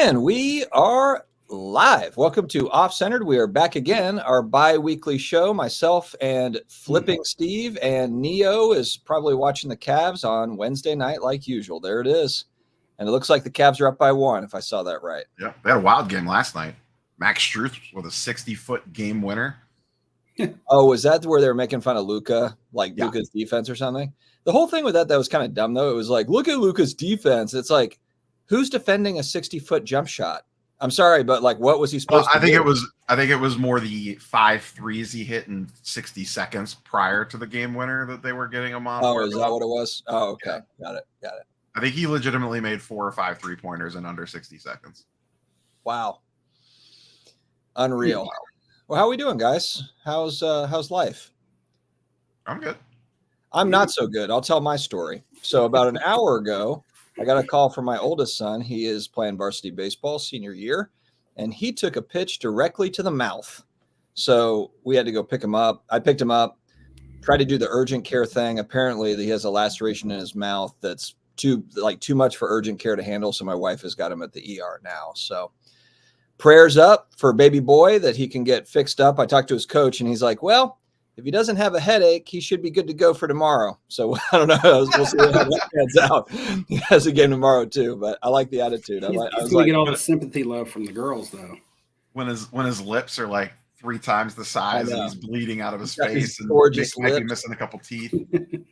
And we are live. Welcome to Off Centered. We are back again, our bi-weekly show. Myself and Flipping Steve, and Neo is probably watching the Cavs on Wednesday night like usual. There it is. And it looks like the Cavs are up by 1, if I saw that right. Yeah, they had a wild game last night. Max Strus with a 60-foot game winner. Oh, was that where they were making fun of Luka, like Luka's defense or something? The whole thing with that was kind of dumb, though. It was like, look at Luka's defense. It's like, who's defending a 60-foot jump shot? I'm sorry, but like, what was he supposed to do? I think it was more the 5 threes he hit in 60 seconds prior to the game winner that they were getting him on. Oh, is that what it was? Oh, okay. Yeah. Got it. I think he legitimately made 4 or 5 3-pointers in under 60 seconds. Wow. Unreal. Well, how are we doing, guys? How's life? I'm good. I'm not so good. I'll tell my story. So about an hour ago, I got a call from my oldest son. He is playing varsity baseball senior year, and he took a pitch directly to the mouth. So we had to go pick him up. I picked him up, tried to do the urgent care thing. Apparently, he has a laceration in his mouth that's too much for urgent care to handle. So my wife has got him at the ER now. So prayers up for baby boy that he can get fixed up. I talked to his coach, and he's like, well, if he doesn't have a headache, he should be good to go for tomorrow. So I don't know. We'll see how that pans out. He has a game tomorrow too, but I like the attitude. He's going to get all the sympathy love from the girls, though. When his lips are like 3 times the size and he's bleeding out of his face and maybe missing a couple teeth.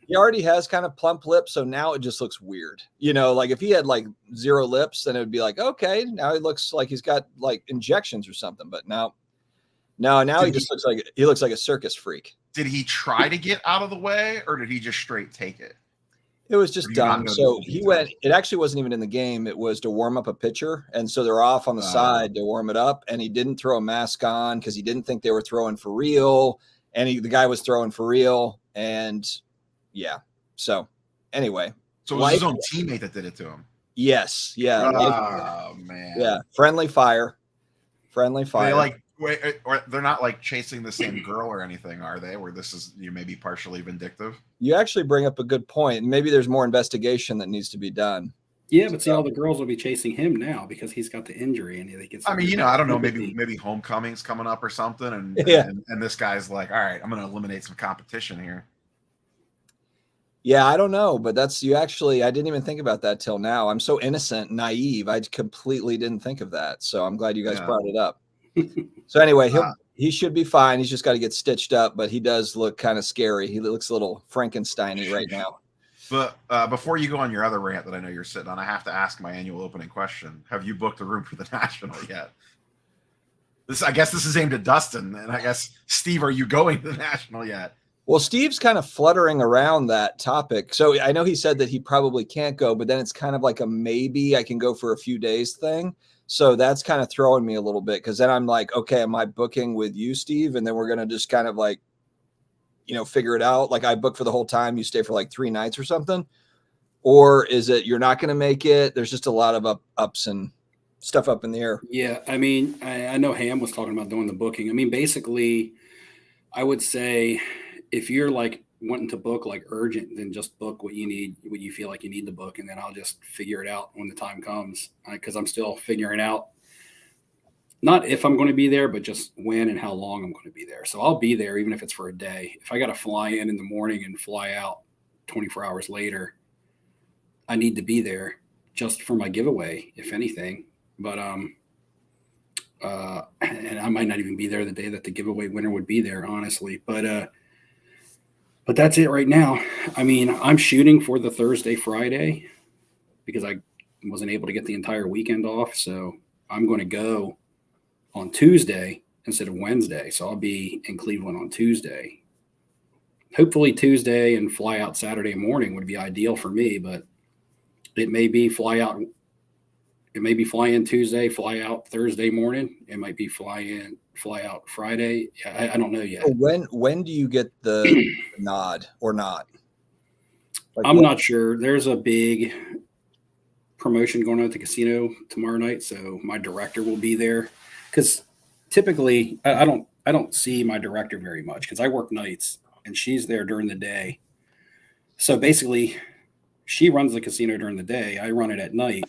He already has kind of plump lips, so now it just looks weird. You know, like if he had like 0 lips, then it would be like, okay, now he looks like he's got like injections or something. But now he just looks like a circus freak. Did he try to get out of the way, or did he just straight take it? It was just dumb. So he went. It actually wasn't even in the game. It was to warm up a pitcher, and so they're off on the side to warm it up. And he didn't throw a mask on because he didn't think they were throwing for real. And the guy was throwing for real. And yeah. So anyway, so it was his own teammate that did it to him. Yes. Yeah. Oh man. Yeah. Friendly fire. They're not like chasing the same girl or anything, are they? Where this is maybe partially vindictive. You actually bring up a good point. Maybe there's more investigation that needs to be done. Yeah, but see, all the girls will be chasing him now because he's got the injury and he gets. I mean, I don't know. Maybe homecoming's coming up or something, and this guy's like, all right, I'm going to eliminate some competition here. Yeah, I don't know, but I didn't even think about that till now. I'm so innocent, naive. I completely didn't think of that. So I'm glad you guys brought it up. So anyway, he should be fine. He's just got to get stitched up, but he does look kind of scary. He looks a little Frankenstein-y right now. But before you go on your other rant that I know you're sitting on, I have to ask my annual opening question. Have you booked a room for the National yet? I guess this is aimed at Dustin, and I guess, Steve, are you going to the National yet? Well, Steve's kind of fluttering around that topic. So I know he said that he probably can't go, but then it's kind of like a maybe I can go for a few days thing. So that's kind of throwing me a little bit because then I'm like, okay, am I booking with you, Steve? And then we're going to just kind of like, figure it out. Like I book for the whole time. You stay for like 3 nights or something. Or is it you're not going to make it? There's just a lot of ups and stuff up in the air. Yeah. I mean, I know Ham was talking about doing the booking. I mean, basically, I would say if you're like wanting to book like urgent, then just book what you need, what you feel like you need to book. And then I'll just figure it out when the time comes. Cause I'm still figuring out not if I'm going to be there, but just when and how long I'm going to be there. So I'll be there, even if it's for a day. If I got to fly in the morning and fly out 24 hours later, I need to be there just for my giveaway, if anything. But, and I might not even be there the day that the giveaway winner would be there, honestly. But that's it right now. I mean, I'm shooting for the Thursday, Friday because I wasn't able to get the entire weekend off. So I'm going to go on Tuesday instead of Wednesday. So I'll be in Cleveland on Tuesday. Hopefully Tuesday and fly out Saturday morning would be ideal for me, but it may be fly in Tuesday, fly out Thursday morning. It might be fly out Friday. I don't know yet. When do you get the nod or not? I'm not sure. There's a big promotion going on at the casino tomorrow night, so my director will be there. Because typically, I don't see my director very much because I work nights and she's there during the day. So basically, she runs the casino during the day. I run it at night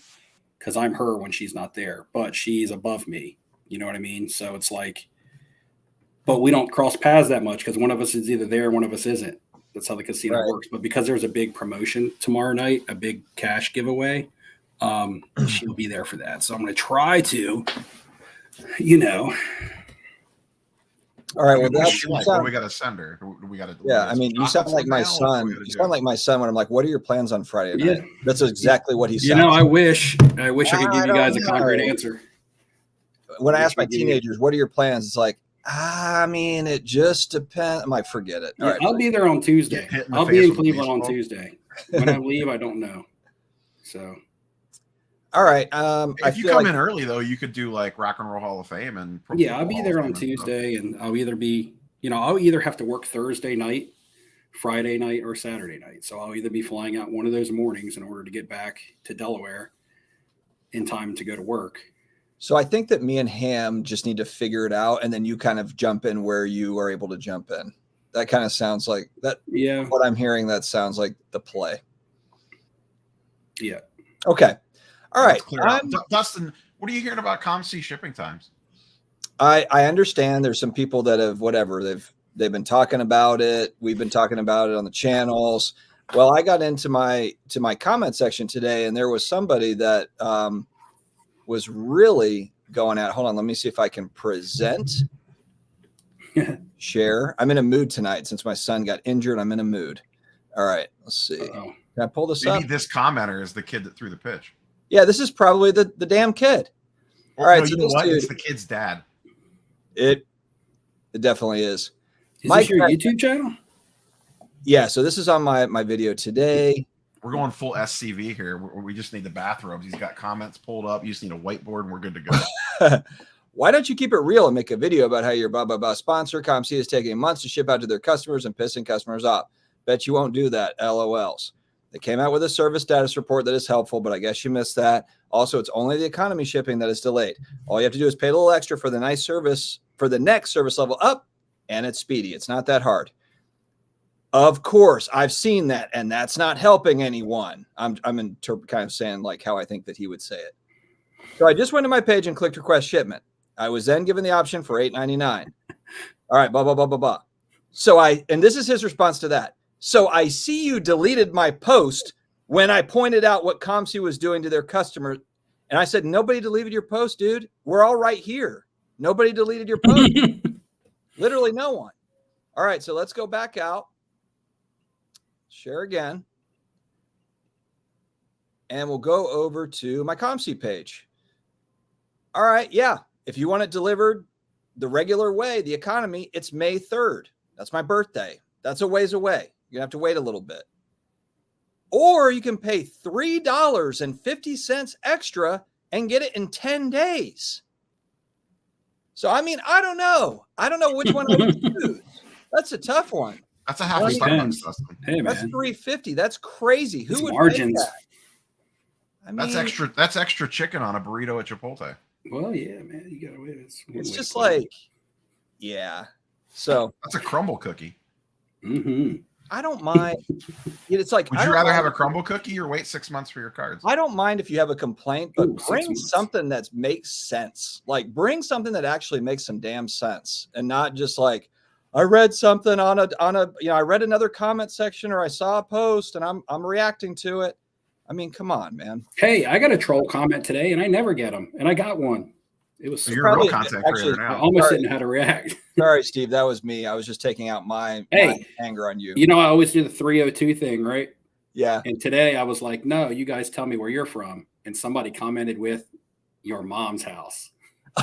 because I'm her when she's not there, but she's above me. You know what I mean? So it's like, but we don't cross paths that much because one of us is either there, one of us isn't. That's how the casino Right. works. But because there's a big promotion tomorrow night, a big cash giveaway, she'll be there for that. So I'm going to try to, you know. All right. Well, what do we got to send her? Do we got to? Yeah, I mean, you sound like my son. You sound like my son when I'm like, "What are your plans on Friday night?" Yeah. That's exactly what he says. You know, I wish I could give you guys a concrete answer. When I ask my teenagers, "What are your plans?" It's like, I mean, it just depends. I might forget it. All right. I'll be there on Tuesday. I'll be in Cleveland on Tuesday. When I leave, I don't know. So. All right. If you come in early, though, you could do like Rock and Roll Hall of Fame and I'll be there on Tuesday, and I'll either be, I'll either have to work Thursday night, Friday night, or Saturday night. So I'll either be flying out one of those mornings in order to get back to Delaware in time to go to work. So I think that me and Ham just need to figure it out, and then you kind of jump in where you are able to jump in. That kind of sounds like that. Yeah. What I'm hearing, that sounds like the play. Yeah. Okay. All right. Dustin, what are you hearing about ComC shipping times? I understand there's some people that have they've been talking about it. We've been talking about it on the channels. Well, I got into my comment section today, and there was somebody that was really going at. Hold on, let me see if I can present. Share. I'm in a mood tonight since my son got injured. I'm in a mood. All right, let's see. Uh-oh. Can I pull this Maybe up? This commenter is the kid that threw the pitch. Yeah, this is probably the damn kid. All right, no, you know what? It's the kid's dad. It definitely is. Is this your YouTube channel? Yeah, so this is on my video today. We're going full SCV here. We just need the bathrobes. He's got comments pulled up. You just need a whiteboard, and we're good to go. Why don't you keep it real and make a video about how your blah, blah, blah sponsor ComC is taking months to ship out to their customers and pissing customers off? Bet you won't do that. LOLs. They came out with a service status report that is helpful, but I guess you missed that. Also, it's only the economy shipping that is delayed. All you have to do is pay a little extra for the next service level up, and it's speedy. It's not that hard. Of course, I've seen that, and that's not helping anyone. I'm kind of saying like how I think that he would say it. So I just went to my page and clicked request shipment. I was then given the option for $8.99. All right, blah, blah, blah, blah, blah. So and this is his response to that. So I see you deleted my post when I pointed out what ComC was doing to their customers. And I said, nobody deleted your post, dude. We're all right here. Nobody deleted your post. Literally no one. All right, so let's go back out. Share again. And we'll go over to my ComC page. All right, yeah. If you want it delivered the regular way, the economy, it's May 3rd. That's my birthday. That's a ways away. You're going to have to wait a little bit. Or you can pay $3.50 extra and get it in 10 days. So, I mean, I don't know. I don't know which one I would choose. That's a tough one. That's a half a Starbucks, Dustin. Hey, man. That's $3.50. That's crazy. Who would margins? pay that? I mean, That's extra chicken on a burrito at Chipotle. Well, yeah, man. You got to wait. It's just like, yeah. So that's a crumble cookie. Mm-hmm. I don't mind. It's like, would you rather have a crumble cookie or wait 6 months for your cards? I don't mind if you have a complaint, but bring something that makes sense. Like bring something that actually makes some damn sense, and not just like I read something on a I read another comment section or I saw a post and I'm reacting to it. I mean, come on, man. Hey, I got a troll comment today and I never get them, and I got one. It was you're a real content creator now. I almost didn't know how to react. Sorry, Steve. That was me. I was just taking out my anger on you. You know, I always do the 302 thing, right? Yeah. And today I was like, no, you guys tell me where you're from. And somebody commented with your mom's house.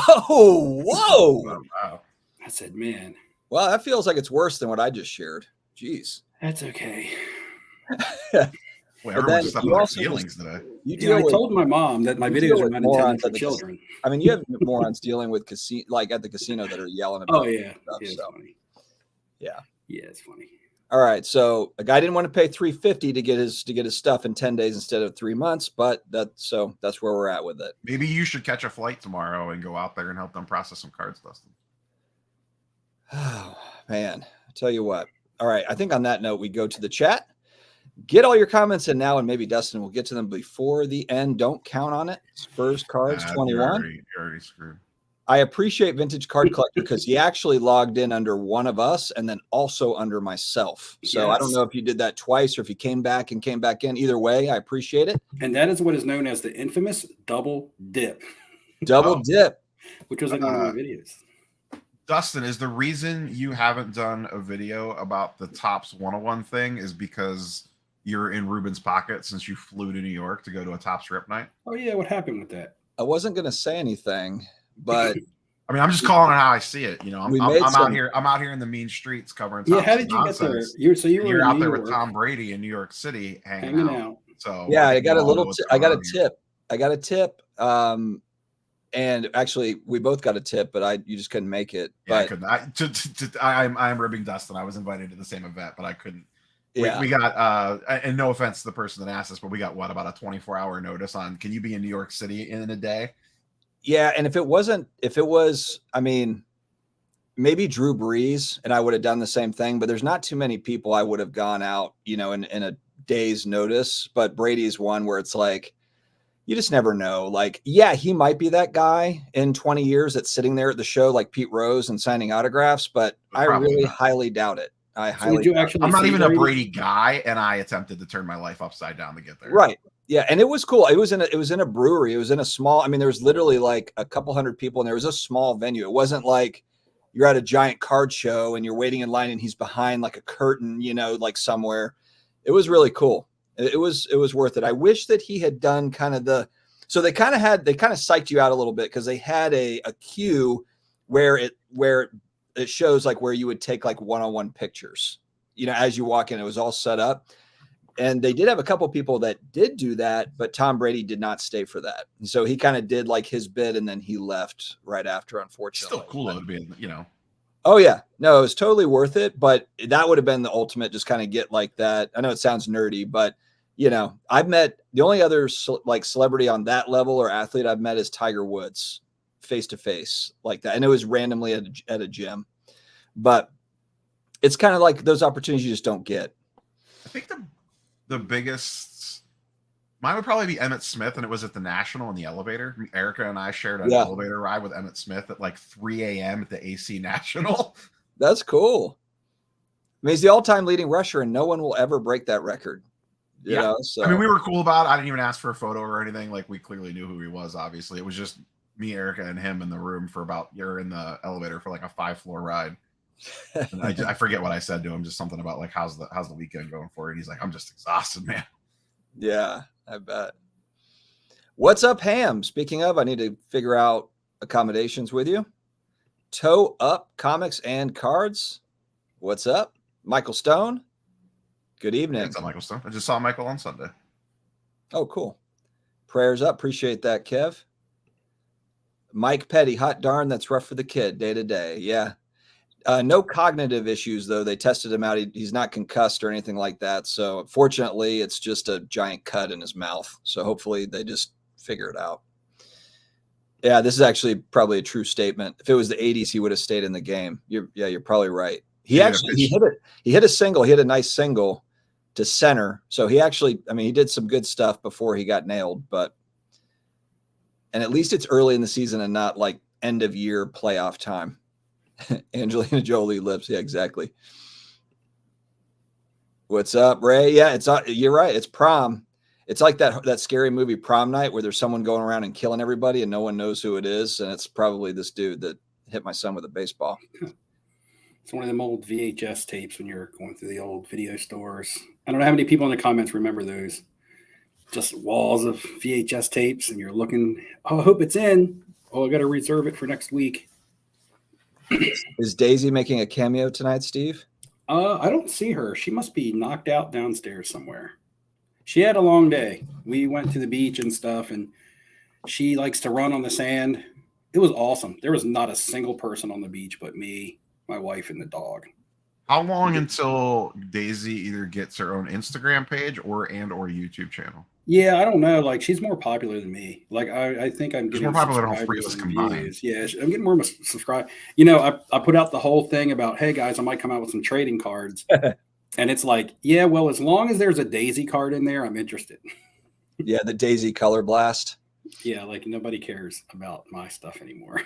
Oh, whoa. Oh, wow. I said, man. Well, that feels like it's worse than what I just shared. Jeez. That's okay. Well, everyone's just up on their feelings today. I told my mom that my videos are not intended for children. I mean, you have morons dealing with at the casino that are yelling about. Oh yeah, stuff, it's funny. Yeah, it's funny. All right, so a guy didn't want to pay $3.50 to get his stuff in 10 days instead of 3 months, but that's where we're at with it. Maybe you should catch a flight tomorrow and go out there and help them process some cards, Dustin. Oh man, I tell you what. All right, I think on that note we go to the chat. Get all your comments in now, and maybe Dustin will get to them before the end. Don't count on it. Spurs Cards 21. You're already screwed. I appreciate Vintage Card Collector because he actually logged in under one of us and then also under myself. So I don't know if you did that twice or if you came back and came back in. Either way, I appreciate it. And that is what is known as the infamous double dip. Double dip. Which was in one of my videos. Dustin, is the reason you haven't done a video about the Topps 101 thing is because you're in Ruben's pocket since you flew to New York to go to a Topps Rip night? Oh, yeah. What happened with that? I wasn't going to say anything, but I mean, I'm just calling it how I see it. You know, I'm out here. I'm out here in the mean streets covering. Yeah, how did you get there? You're out there with Tom Brady in New York City hanging out. So yeah, I got a little. I got a tip. I got a tip. And actually, we both got a tip, but you just couldn't make it. Yeah, but I couldn't. I'm ribbing Dustin. I was invited to the same event, but I couldn't. Yeah. We got and no offense to the person that asked us, but we got about a 24-hour notice on. Can you be in New York City in a day? Yeah, and if it was, I mean, maybe Drew Brees, and I would have done the same thing. But there's not too many people I would have gone out, you know, in a day's notice. But Brady's one where it's like, you just never know. Like, yeah, he might be that guy in 20 years that's sitting there at the show like Pete Rose and signing autographs, but I really highly doubt it. I'm not even a Brady guy, and I attempted to turn my life upside down to get there. Right. Yeah, and it was cool. It was in a brewery. It was in a small. I mean, there was literally like a couple hundred people, and there was a small venue. It wasn't like you're at a giant card show and you're waiting in line, and he's behind like a curtain, you know, like somewhere. It was really cool. It was worth it. I wish that he had done kind of so they kind of psyched you out a little bit because they had a queue where it shows like where you would take like one-on-one pictures, you know, as you walk in. It was all set up, and they did have a couple people that did do that, but Tom Brady did not stay for that. And so he kind of did like his bit, and then he left right after, unfortunately. Still cool to be, you know. Oh yeah, no, it was totally worth it, but that would have been the ultimate, just kind of get like that. I know it sounds nerdy, but you know, I've met the only other like celebrity on that level or athlete I've met is Tiger Woods, face to face like that. And it was randomly at a gym, but it's kind of like those opportunities you just don't get. I think the biggest, mine would probably be Emmitt Smith, and it was at the National in the elevator. Erica and I shared an elevator ride with Emmitt Smith at like 3 a.m. at the AC National. That's cool. I mean, he's the all-time leading rusher, and no one will ever break that record. You know, so. I mean, we were cool about it. I didn't even ask for a photo or anything. Like, we clearly knew who he was, obviously. It was just me, Erica, and him in the room you're in the elevator for like a 5-floor ride. And I forget what I said to him, just something about like, how's the weekend going for you? And he's like, I'm just exhausted, man. Yeah, I bet. What's up, Ham? Speaking of, I need to figure out accommodations with you. Toe Up Comics and Cards. What's up? Michael Stone. Good evening. What's up, Michael Stone? I just saw Michael on Sunday. Oh, cool. Prayers up. Appreciate that, Kev. Mike Petty. Hot darn, that's rough for the kid day to day. Yeah. No cognitive issues, though. They tested him out. He's not concussed or anything like that. So fortunately, it's just a giant cut in his mouth. So hopefully they just figure it out. Yeah, this is actually probably a true statement. If it was the 80s, he would have stayed in the game. You're probably right. He hit it. He hit a single. He hit a nice single to center. So he actually, I mean, he did some good stuff before he got nailed, and at least it's early in the season and not like end of year playoff time. Angelina Jolie lives. Yeah, exactly. What's up, Ray? Yeah, you're right. It's prom. It's like that scary movie Prom Night where there's someone going around and killing everybody and no one knows who it is. And it's probably this dude that hit my son with a baseball. It's one of them old VHS tapes when you're going through the old video stores. I don't know how many people in the comments remember those. Just walls of VHS tapes, and you're looking, oh, I hope it's in. Oh, I got to reserve it for next week. Is Daisy making a cameo tonight, Steve? I don't see her. She must be knocked out downstairs somewhere. She had a long day. We went to the beach and stuff, and she likes to run on the sand. It was awesome. There was not a single person on the beach but me, my wife, and the dog. How long until Daisy either gets her own Instagram page or YouTube channel? Yeah, I don't know. Like, she's more popular than me. Like, I think I'm getting more popular on three of us combined. Yeah, I'm getting more subscribe. You know, I put out the whole thing about, hey guys, I might come out with some trading cards. And it's like, yeah, well, as long as there's a Daisy card in there, I'm interested. Yeah, the Daisy Color Blast. Yeah, like nobody cares about my stuff anymore.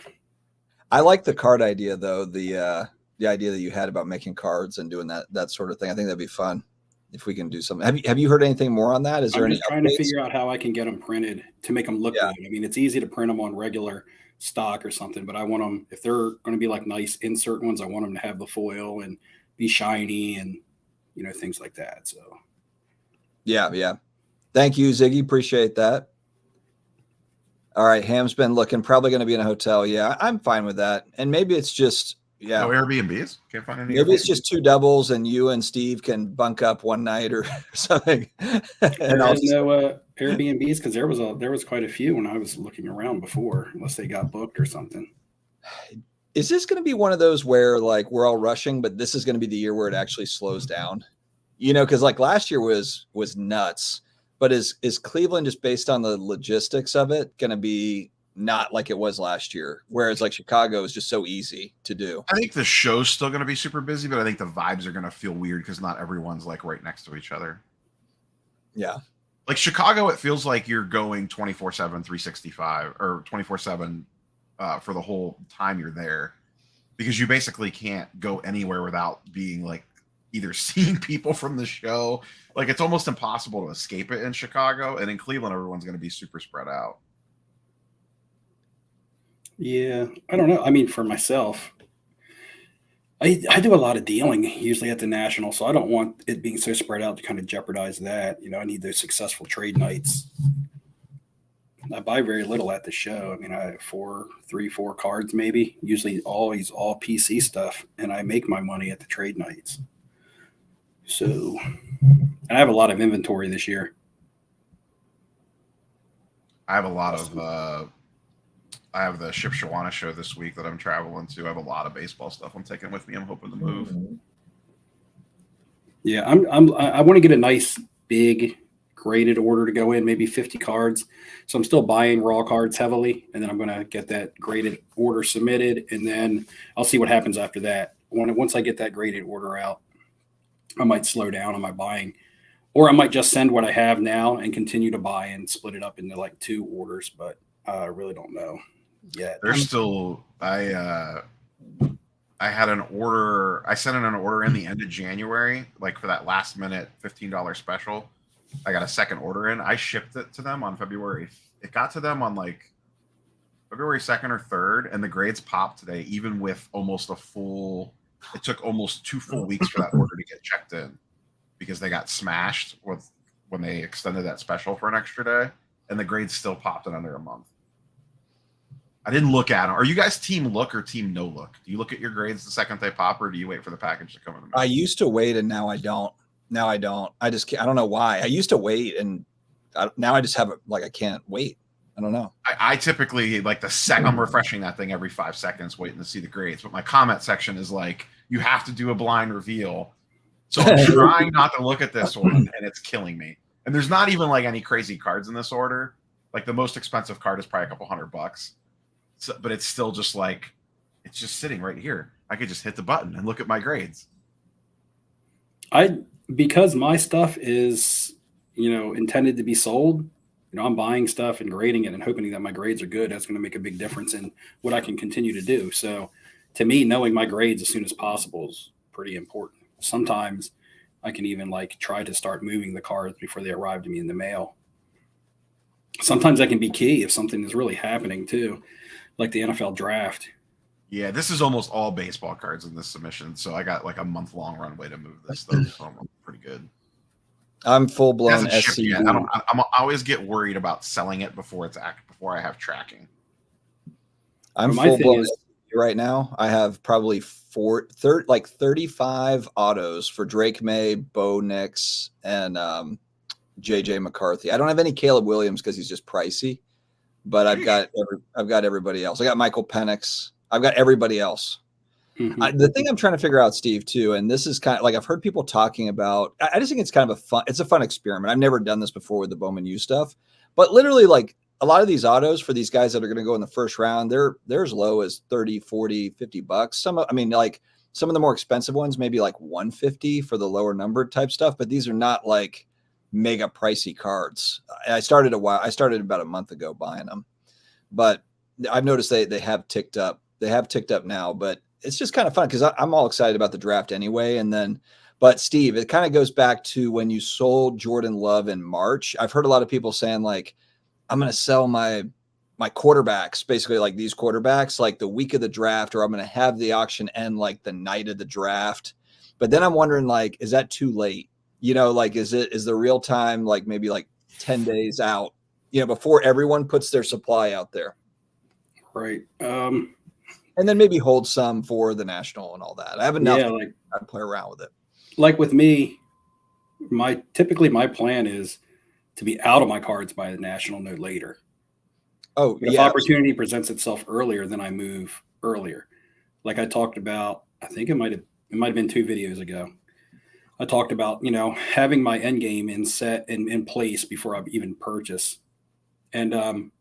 I like the card idea though. The idea that you had about making cards and doing that sort of thing. I think that'd be fun if we can do something. Have you heard anything more on that? Is there I'm any just trying to updates? figure out how I can get them printed to make them look Yeah. good. I mean, it's easy to print them on regular stock or something, but I want them, if they're going to be like nice insert ones, I want them to have the foil and be shiny and, things like that. So, Yeah. Thank you, Ziggy. Appreciate that. All right. Ham's been looking, probably going to be in a hotel. Yeah, I'm fine with that. And maybe it's just, No Airbnbs. Can't find any. Maybe it's just 2 doubles and you and Steve can bunk up one night or something. there is no Airbnbs because there was quite a few when I was looking around before, unless they got booked or something. Is this going to be one of those where like we're all rushing, but this is going to be the year where it actually slows down? Because like last year was nuts. But is Cleveland, just based on the logistics of it, going to be not like it was last year, whereas like Chicago is just so easy to do? I think the show's still going to be super busy, but I think the vibes are going to feel weird because not everyone's like right next to each other. Yeah. Like Chicago, it feels like you're going 24/7, 365 or 24/7 for the whole time you're there, because you basically can't go anywhere without being like either seeing people from the show. Like it's almost impossible to escape it in Chicago, and in Cleveland, everyone's going to be super spread out. Yeah, I don't know. I mean, for myself, I do a lot of dealing usually at the National, so I don't want it being so spread out to kind of jeopardize that. I need those successful trade nights. I buy very little at the show. I mean, I have 4 cards maybe, usually always all PC stuff, and I make my money at the trade nights. So, and I have a lot of inventory this year. I have a lot of I have the Ship Shawana show this week that I'm traveling to. I have a lot of baseball stuff I'm taking with me. I'm hoping to move. Yeah, I want to get a nice big graded order to go in, maybe 50 cards. So I'm still buying raw cards heavily, and then I'm going to get that graded order submitted, and then I'll see what happens after that. Once I get that graded order out, I might slow down on my buying, or I might just send what I have now and continue to buy and split it up into like 2 orders, but I really don't know yet. There's still I had an order. I sent in an order in the end of January, like for that last minute $15 special. I got a second order in. I shipped it to them on February. It got to them on like February 2nd or 3rd, and the grades popped today, even with almost a full. It took almost 2 full weeks for that order to get checked in because they got smashed when they extended that special for an extra day, and the grades still popped in under a month. I didn't look at them. Are you guys team look or team no look? Do you look at your grades the second they pop, or do you wait for the package to come in the mail? I used to wait, and now I don't. I just can't. I don't know why. I used to wait, and now I just have it. Like I can't wait. I don't know. I typically like I'm refreshing that thing every 5 seconds, waiting to see the grades. But my comment section is like, you have to do a blind reveal. So I'm trying not to look at this one, and it's killing me. And there's not even like any crazy cards in this order. Like the most expensive card is probably a couple $100. So, but it's still just like, it's just sitting right here. I could just hit the button and look at my grades. Because my stuff is, intended to be sold, I'm buying stuff and grading it and hoping that my grades are good. That's going to make a big difference in what I can continue to do. So to me, knowing my grades as soon as possible is pretty important. Sometimes I can even like try to start moving the cards before they arrive to me in the mail. Sometimes that can be key if something is really happening too, like the NFL draft. Yeah, this is almost all baseball cards in this submission. So I got like a month-long runway to move this stuff. So I'm pretty good. I'm full blown SC. I always get worried about selling it before I have tracking. I'm full blown right now. I have probably 35 autos for Drake May, Bo Nix, and JJ McCarthy. I don't have any Caleb Williams because he's just pricey, but I've got everybody else. I got Michael Penix. I've got everybody else. Mm-hmm. The thing I'm trying to figure out, Steve, too, and this is kind of like I've heard people talking about. I just think it's kind of a fun experiment. I've never done this before with the Bowman U stuff, but literally, like a lot of these autos for these guys that are going to go in the first round, they're as low as $30, $40, $50. some of the more expensive ones, maybe like 150 for the lower numbered type stuff, but these are not like mega pricey cards. I started about a month ago buying them, but I've noticed they have ticked up. They have ticked up now, but it's just kind of fun because I'm all excited about the draft anyway. And then, but Steve, it kind of goes back to when you sold Jordan Love in March. I've heard a lot of people saying like, I'm going to sell my quarterbacks, basically like these quarterbacks, like the week of the draft, or I'm going to have the auction end like the night of the draft. But then I'm wondering, like, is that too late? Like, is the real time, like maybe like 10 days out, before everyone puts their supply out there? Right. And then maybe hold some for the national and all that. I have enough to play around with it. Like with me, typically my plan is to be out of my cards by the national, no later. Oh, but if opportunity presents itself earlier, then I move earlier. Like I talked about, I think it might have been 2 videos ago. I talked about, having my end game in place before I even purchase. And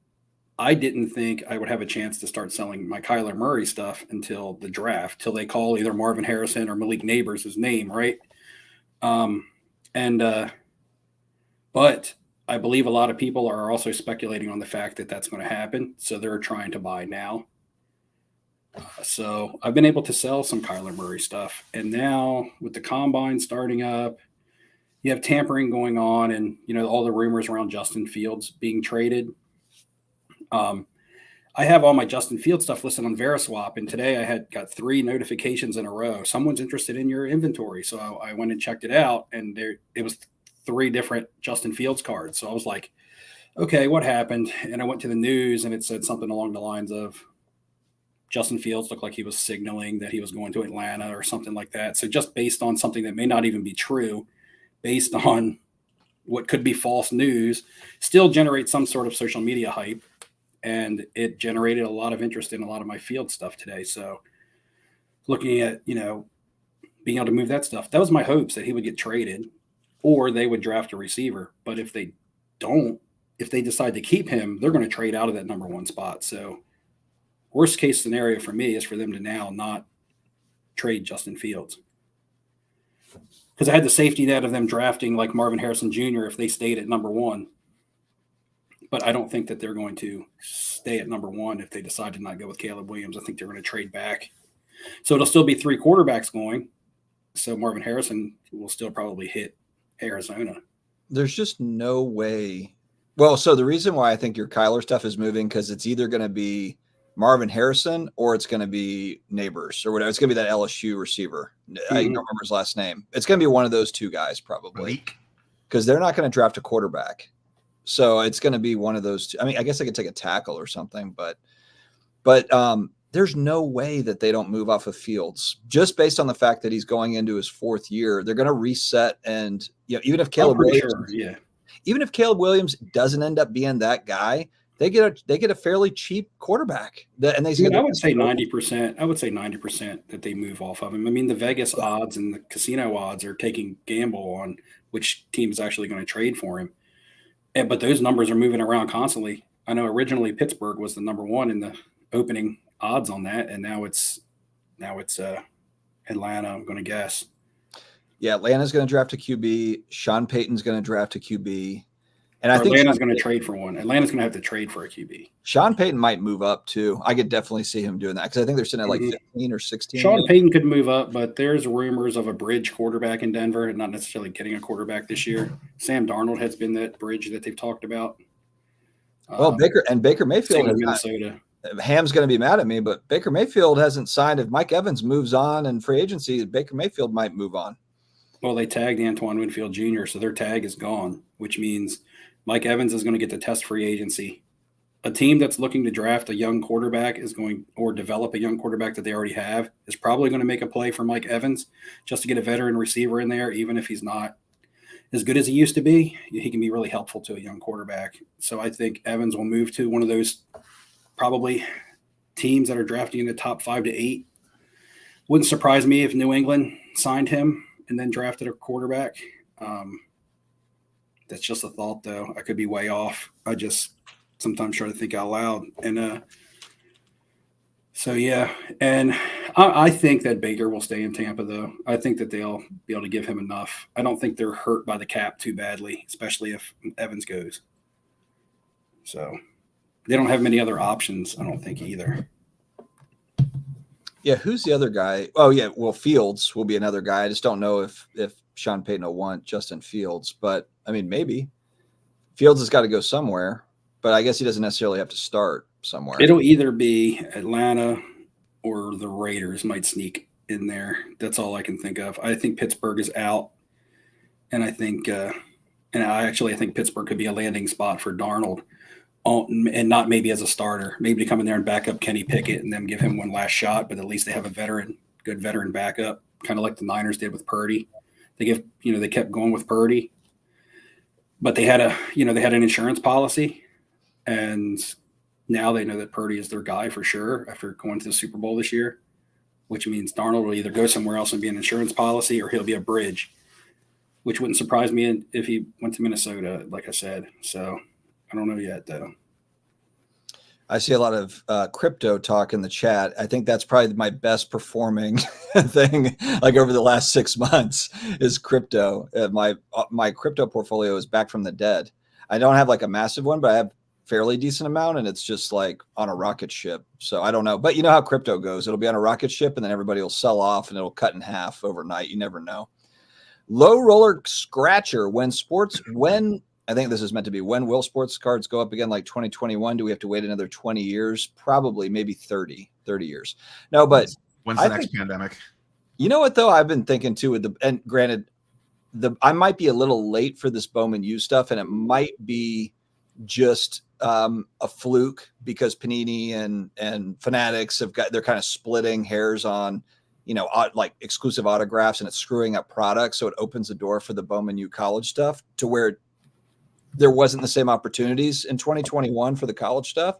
I didn't think I would have a chance to start selling my Kyler Murray stuff until the draft, till they call either Marvin Harrison or Malik Neighbors his name, right? But I believe a lot of people are also speculating on the fact that that's going to happen, so they're trying to buy now. So I've been able to sell some Kyler Murray stuff, and now with the combine starting up, you have tampering going on, and all the rumors around Justin Fields being traded. I have all my Justin Fields stuff listed on Veriswap, and today I got 3 notifications in a row. Someone's interested in your inventory, so I went and checked it out, and it was 3 different Justin Fields cards. So I was like, okay, what happened? And I went to the news, and it said something along the lines of Justin Fields looked like he was signaling that he was going to Atlanta or something like that. So just based on something that may not even be true, based on what could be false news, still generate some sort of social media hype. And it generated a lot of interest in a lot of my field stuff today. So looking at, being able to move that stuff, that was my hopes, that he would get traded or they would draft a receiver. But if they decide to keep him, they're going to trade out of that number 1 spot. So worst case scenario for me is for them to now not trade Justin Fields. Because I had the safety net of them drafting like Marvin Harrison Jr. if they stayed at number 1. But I don't think that they're going to stay at number 1 if they decide to not go with Caleb Williams. I think they're going to trade back. So it'll still be 3 quarterbacks going. So Marvin Harrison will still probably hit Arizona. There's just no way. Well, so the reason why I think your Kyler stuff is moving, because it's either going to be Marvin Harrison or it's going to be Neighbors or whatever. It's going to be that LSU receiver. I don't remember his last name. It's going to be one of those 2 guys probably, because they're not going to draft a quarterback. So it's going to be one of those 2. I mean, I guess I could take a tackle or something, but there's no way that they don't move off of Fields just based on the fact that he's going into his 4th year. They're going to reset, and even if Caleb Williams doesn't end up being that guy, they get a fairly cheap quarterback. I would say 90%. I would say 90% that they move off of him. I mean, the Vegas odds and the casino odds are taking gamble on which team is actually going to trade for him. But those numbers are moving around constantly. I know originally Pittsburgh was the number 1 in the opening odds on that, and now it's Atlanta, I'm going to guess. Yeah, Atlanta's going to draft a QB. Sean Payton's going to draft a QB. And I think Atlanta's going to trade for one. Atlanta's going to have to trade for a QB. Sean Payton might move up too. I could definitely see him doing that because I think they're sitting at like 15 or 16. Sean Payton could move up, but there's rumors of a bridge quarterback in Denver and not necessarily getting a quarterback this year. Sam Darnold has been that bridge that they've talked about. Well, Baker Mayfield has Minnesota. Ham's going to be mad at me, but Baker Mayfield hasn't signed. If Mike Evans moves on in free agency, Baker Mayfield might move on. Well, they tagged Antoine Winfield Jr., so their tag is gone, which means Mike Evans is going to get to test free agency. A team that's looking to draft a young quarterback or develop a young quarterback that they already have is probably going to make a play for Mike Evans just to get a veteran receiver in there, even if he's not as good as he used to be. He can be really helpful to a young quarterback. So I think Evans will move to one of those probably teams that are drafting in the top 5 to 8. Wouldn't surprise me if New England signed him and then drafted a quarterback. That's just a thought, though. I could be way off. I just sometimes try to think out loud. And So yeah, and I think that Baker will stay in Tampa, though. I think that they'll be able to give him enough. I don't think they're hurt by the cap too badly, especially if Evans goes. So they don't have many other options, I don't think, either. Yeah, who's the other guy? Oh yeah, well Fields will be another guy. I just don't know if Sean Payton will want Justin Fields, but I mean maybe Fields has got to go somewhere, but I guess he doesn't necessarily have to start somewhere. It'll either be Atlanta or the Raiders might sneak in there. That's all I can think of. I think Pittsburgh is out, and I think Pittsburgh could be a landing spot for Darnold, and not maybe as a starter. Maybe to come in there and back up Kenny Pickett and then give him one last shot. But at least they have a good veteran backup, kind of like the Niners did with Purdy. They kept going with Purdy, but they had an insurance policy, and now they know that Purdy is their guy for sure after going to the Super Bowl this year, which means Darnold will either go somewhere else and be an insurance policy, or he'll be a bridge, which wouldn't surprise me if he went to Minnesota, like I said. So I don't know yet, though. I see a lot of crypto talk in the chat. I think that's probably my best performing thing, like over the last 6 months, is crypto. My crypto portfolio is back from the dead. I don't have like a massive one, but I have fairly decent amount, and it's just like on a rocket ship. So I don't know, but you know how crypto goes. It'll be on a rocket ship, and then everybody will sell off, and it'll cut in half overnight. You never know. Low roller scratcher when I think this is meant to be, when will sports cards go up again, like 2021? Do we have to wait another 20 years? Probably, maybe 30 years. No, but when's the next pandemic? You know what, though? I've been thinking too, and granted, I might be a little late for this Bowman U stuff, and it might be just a fluke because Panini and Fanatics they're kind of splitting hairs on, like exclusive autographs, and it's screwing up products. So it opens the door for the Bowman U college stuff to where there wasn't the same opportunities in 2021 for the college stuff.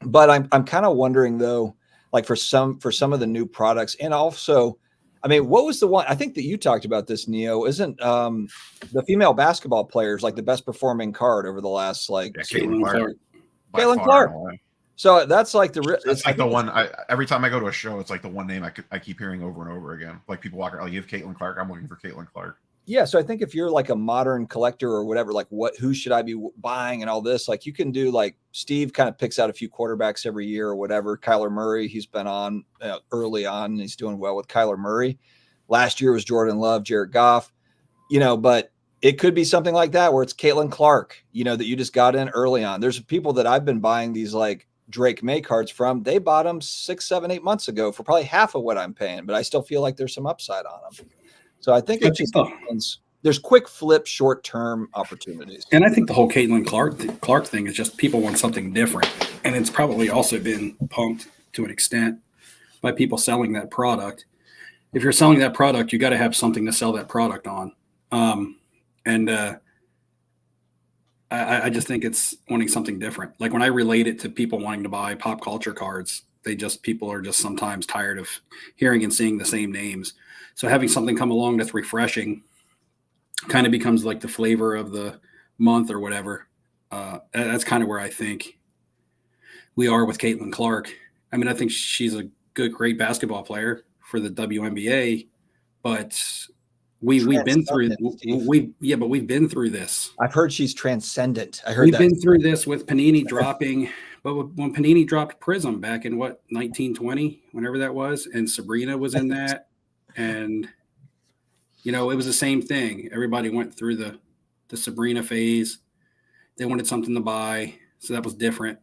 But I'm kind of wondering though, like for some of the new products, and also, I mean, what was the one? I think that you talked about this, Neo. Isn't the female basketball players like the best performing card over the last Caitlin Clark? Caitlin Clark. So that's like it's like the one. Every time I go to a show, it's like the one name I keep hearing over and over again. Like people walk around, like, you have Caitlin Clark. I'm looking for Caitlin Clark. Yeah, so I think if you're like a modern collector or whatever, like who should I be buying and all this, like you can do, like Steve kind of picks out a few quarterbacks every year or whatever. Kyler Murray, he's been on early on, and he's doing well with Kyler Murray. Last year was Jordan Love, Jared Goff, but it could be something like that where it's Caitlin Clark, that you just got in early on. There's people that I've been buying these like Drake May cards from. They bought them 6, 7, 8 months ago for probably half of what I'm paying, but I still feel like there's some upside on them. So I think there's quick flip, short-term opportunities. And I think the whole Caitlin Clark thing is just people want something different. And it's probably also been pumped to an extent by people selling that product. If you're selling that product, you got to have something to sell that product on. I just think it's wanting something different. Like when I relate it to people wanting to buy pop culture cards, people are just sometimes tired of hearing and seeing the same names. So having something come along that's refreshing kind of becomes like the flavor of the month or whatever. That's kind of where I think we are with Caitlin Clark. I mean, I think she's a great basketball player for the WNBA, but we've been through we've been through this. I've heard she's transcendent. We've been through this with Panini dropping, but when Panini dropped Prism back in 1920, whenever that was, and Sabrina was in that. And, it was the same thing. Everybody went through the Sabrina phase. They wanted something to buy, so that was different.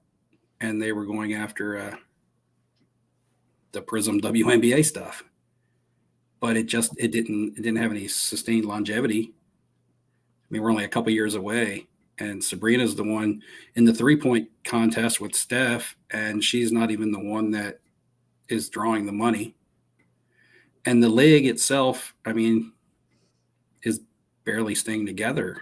And they were going after the Prism WNBA stuff. But it didn't have any sustained longevity. I mean, we're only a couple years away. And Sabrina's the one in the 3-point contest with Steph, and she's not even the one that is drawing the money. And the league itself, I mean, is barely staying together.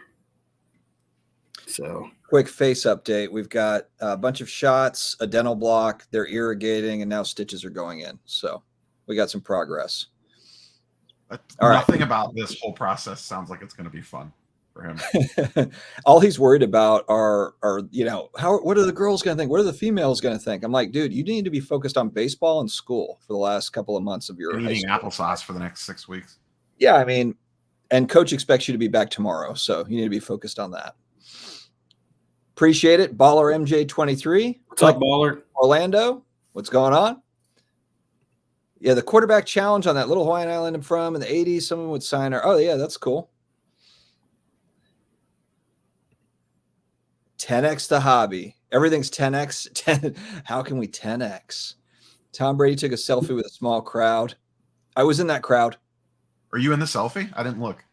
So, quick face update. We've got a bunch of shots, a dental block, they're irrigating, and now stitches are going in. So we got some progress. Nothing about this whole process sounds like it's going to be fun. for him. All he's worried about are what are the girls going to think? What are the females going to think? I'm like, dude, you need to be focused on baseball and school for the last couple of months of your and eating applesauce for the next 6 weeks. Yeah, I mean, and coach expects you to be back tomorrow, so you need to be focused on that. Appreciate it. Baller MJ23. What's up, Baller? Orlando, what's going on? Yeah, the quarterback challenge on that little Hawaiian island I'm from in the 80s, someone would sign her. Oh, yeah, that's cool. 10x the hobby. Everything's 10x. 10. How can we 10x? Tom Brady took a selfie with a small crowd. I was in that crowd. Are you in the selfie? I didn't look.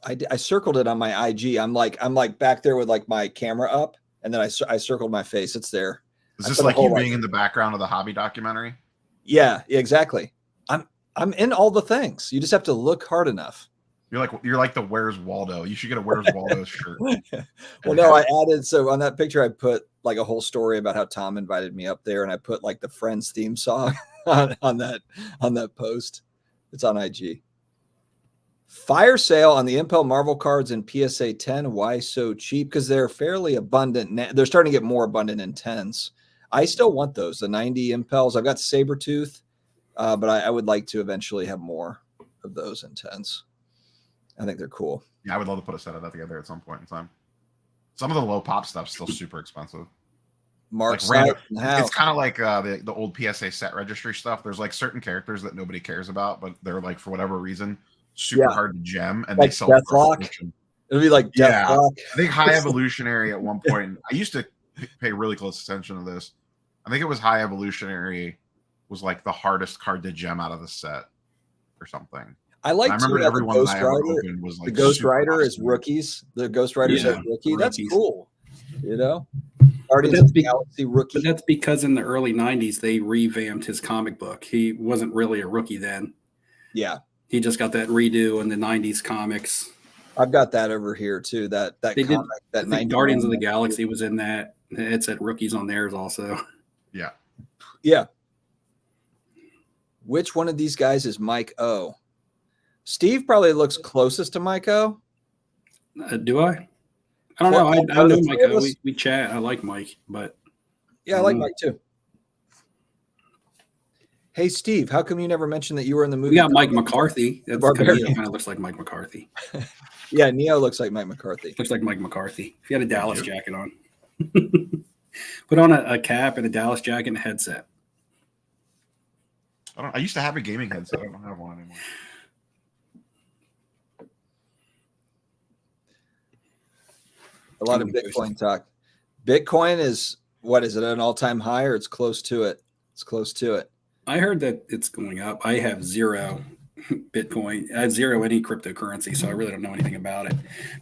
I circled it on my IG. I'm like back there with like my camera up, and then I circled my face. It's there. Is this like you being in the background of the hobby documentary? Yeah, exactly. I'm in all the things. You just have to look hard enough. You're like the Where's Waldo. You should get a Where's Waldo shirt. Well, no, I added, so on that picture I put like a whole story about how Tom invited me up there, and I put like the Friends theme song on that post. It's on IG. Fire sale on the Impel Marvel cards in PSA 10. Why so cheap? Because they're fairly abundant. They're starting to get more abundant in 10s. I still want those, the 90 Impels. I've got Sabretooth, but I would like to eventually have more of those in 10s. I think they're cool. Yeah, I would love to put a set of that together at some point in time. Some of the low pop stuff's still super expensive. Mark, like it's kind of like the old PSA set registry stuff. There's like certain characters that nobody cares about, but they're like, for whatever reason, super hard to gem, and like they sell Deathlock. It'll be like Deathlock. I think High Evolutionary at one point. I used to pay really close attention to this. I think it was High Evolutionary was like the hardest card to gem out of the set, or something. I like. I remember everyone that I ever opened was like the Ghost Rider awesome. Is rookies. The Ghost Riders are rookie. That's cool. You know, Guardians of the Galaxy rookie. But that's because in the early '90s they revamped his comic book. He wasn't really a rookie then. Yeah. He just got that redo in the 90s comics. I've got that over here too. That comic, that Guardians of the Galaxy was in that. It said rookies on theirs also. Yeah. Yeah. Which one of these guys is Mike O? Steve probably looks closest to Mike O. Do I? I don't know. I know Mike O. We chat. I like Mike, but yeah, I like Mike too. Hey, Steve, how come you never mentioned that you were in the movie? We got Mike McCarthy. That's kind of looks like Mike McCarthy. Yeah, Neo looks like Mike McCarthy. Looks like Mike McCarthy. If he had a Dallas jacket on. Put on a cap and a Dallas jacket and a headset. I used to have a gaming headset. I don't have one anymore. A lot of Bitcoin talk. Bitcoin is, what is it, an all-time high, or it's close to it? It's close to it. I heard that it's going up. I have zero Bitcoin. I have zero any cryptocurrency, so I really don't know anything about it.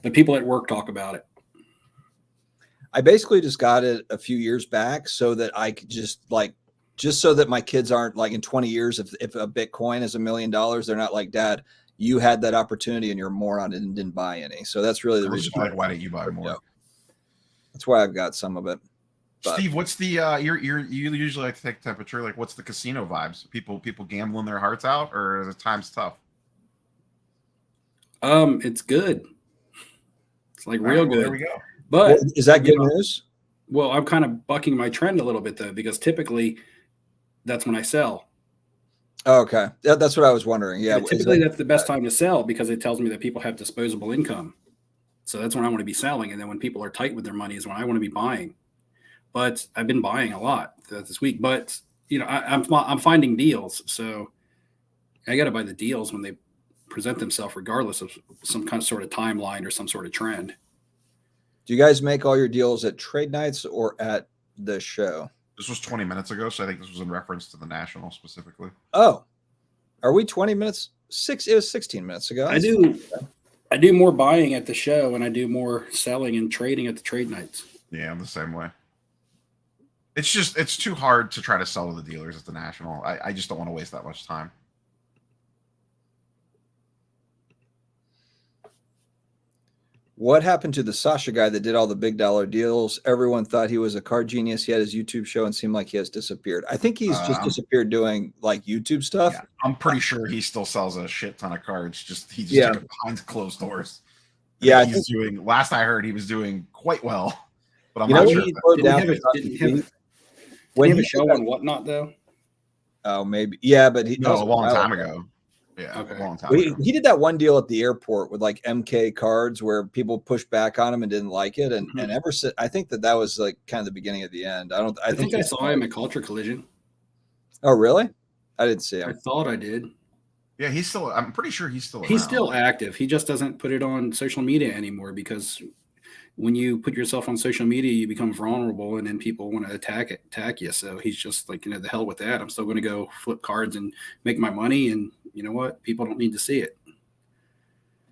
But people at work talk about it. I basically just got it a few years back so that I could just so that my kids aren't like in 20 years, if a Bitcoin is $1 million, they're not like, Dad, you had that opportunity and you're a moron and didn't buy any. So that's really the reason. Why didn't you buy more? That's why I've got some of it. But Steve, what's the you usually like to take temperature? Like, what's the casino vibes? People gambling their hearts out, or is it times tough? It's good. It's like real good. There we go. But is that good news? Well, I'm kind of bucking my trend a little bit though, because typically that's when I sell. Oh, okay. Yeah, that's what I was wondering. Yeah. Typically that's the best time to sell because it tells me that people have disposable income. So that's when I want to be selling. And then when people are tight with their money is when I want to be buying. But I've been buying a lot this week. But I'm finding deals, so I got to buy the deals when they present themselves, regardless of some kind of sort of timeline or some sort of trend. Do you guys make all your deals at trade nights or at the show? This was 20 minutes ago, so I think this was in reference to the National specifically. Oh, are we 20 minutes? It was 16 minutes ago. I do more buying at the show, and I do more selling and trading at the trade nights. Yeah, I'm the same way. It's too hard to try to sell to the dealers at the National. I just don't want to waste that much time. What happened to the Sasha guy that did all the big dollar deals? Everyone thought he was a card genius. He had his YouTube show and seemed like he has disappeared. I think he's just disappeared doing like YouTube stuff. Yeah, I'm pretty sure he still sells a shit ton of cards. He just took it behind closed doors. Yeah, I think he's doing. Last I heard, he was doing quite well, but I'm You know not what sure. he slowed Didn't down he have for a, didn't he Steve? have, When didn't he have he a show did that- on Whatnot though? Oh, maybe. Yeah, but that No, was a long while time ago. Yeah, Okay. a long time Well, ago. he did that one deal at the airport with like MK cards where people pushed back on him and didn't like it, and Mhm. ever since I think that was like kind of the beginning of the end. I think I saw him at Culture Collision. Oh, really? I didn't see I him. thought I did. Yeah, he's still. I'm pretty sure he's still. He's around. still active. He just doesn't put it on social media anymore because when you put yourself on social media, you become vulnerable, and then people want to attack you. So he's just like, the hell with that. I'm still going to go flip cards and make my money. And you know what? People don't need to see it.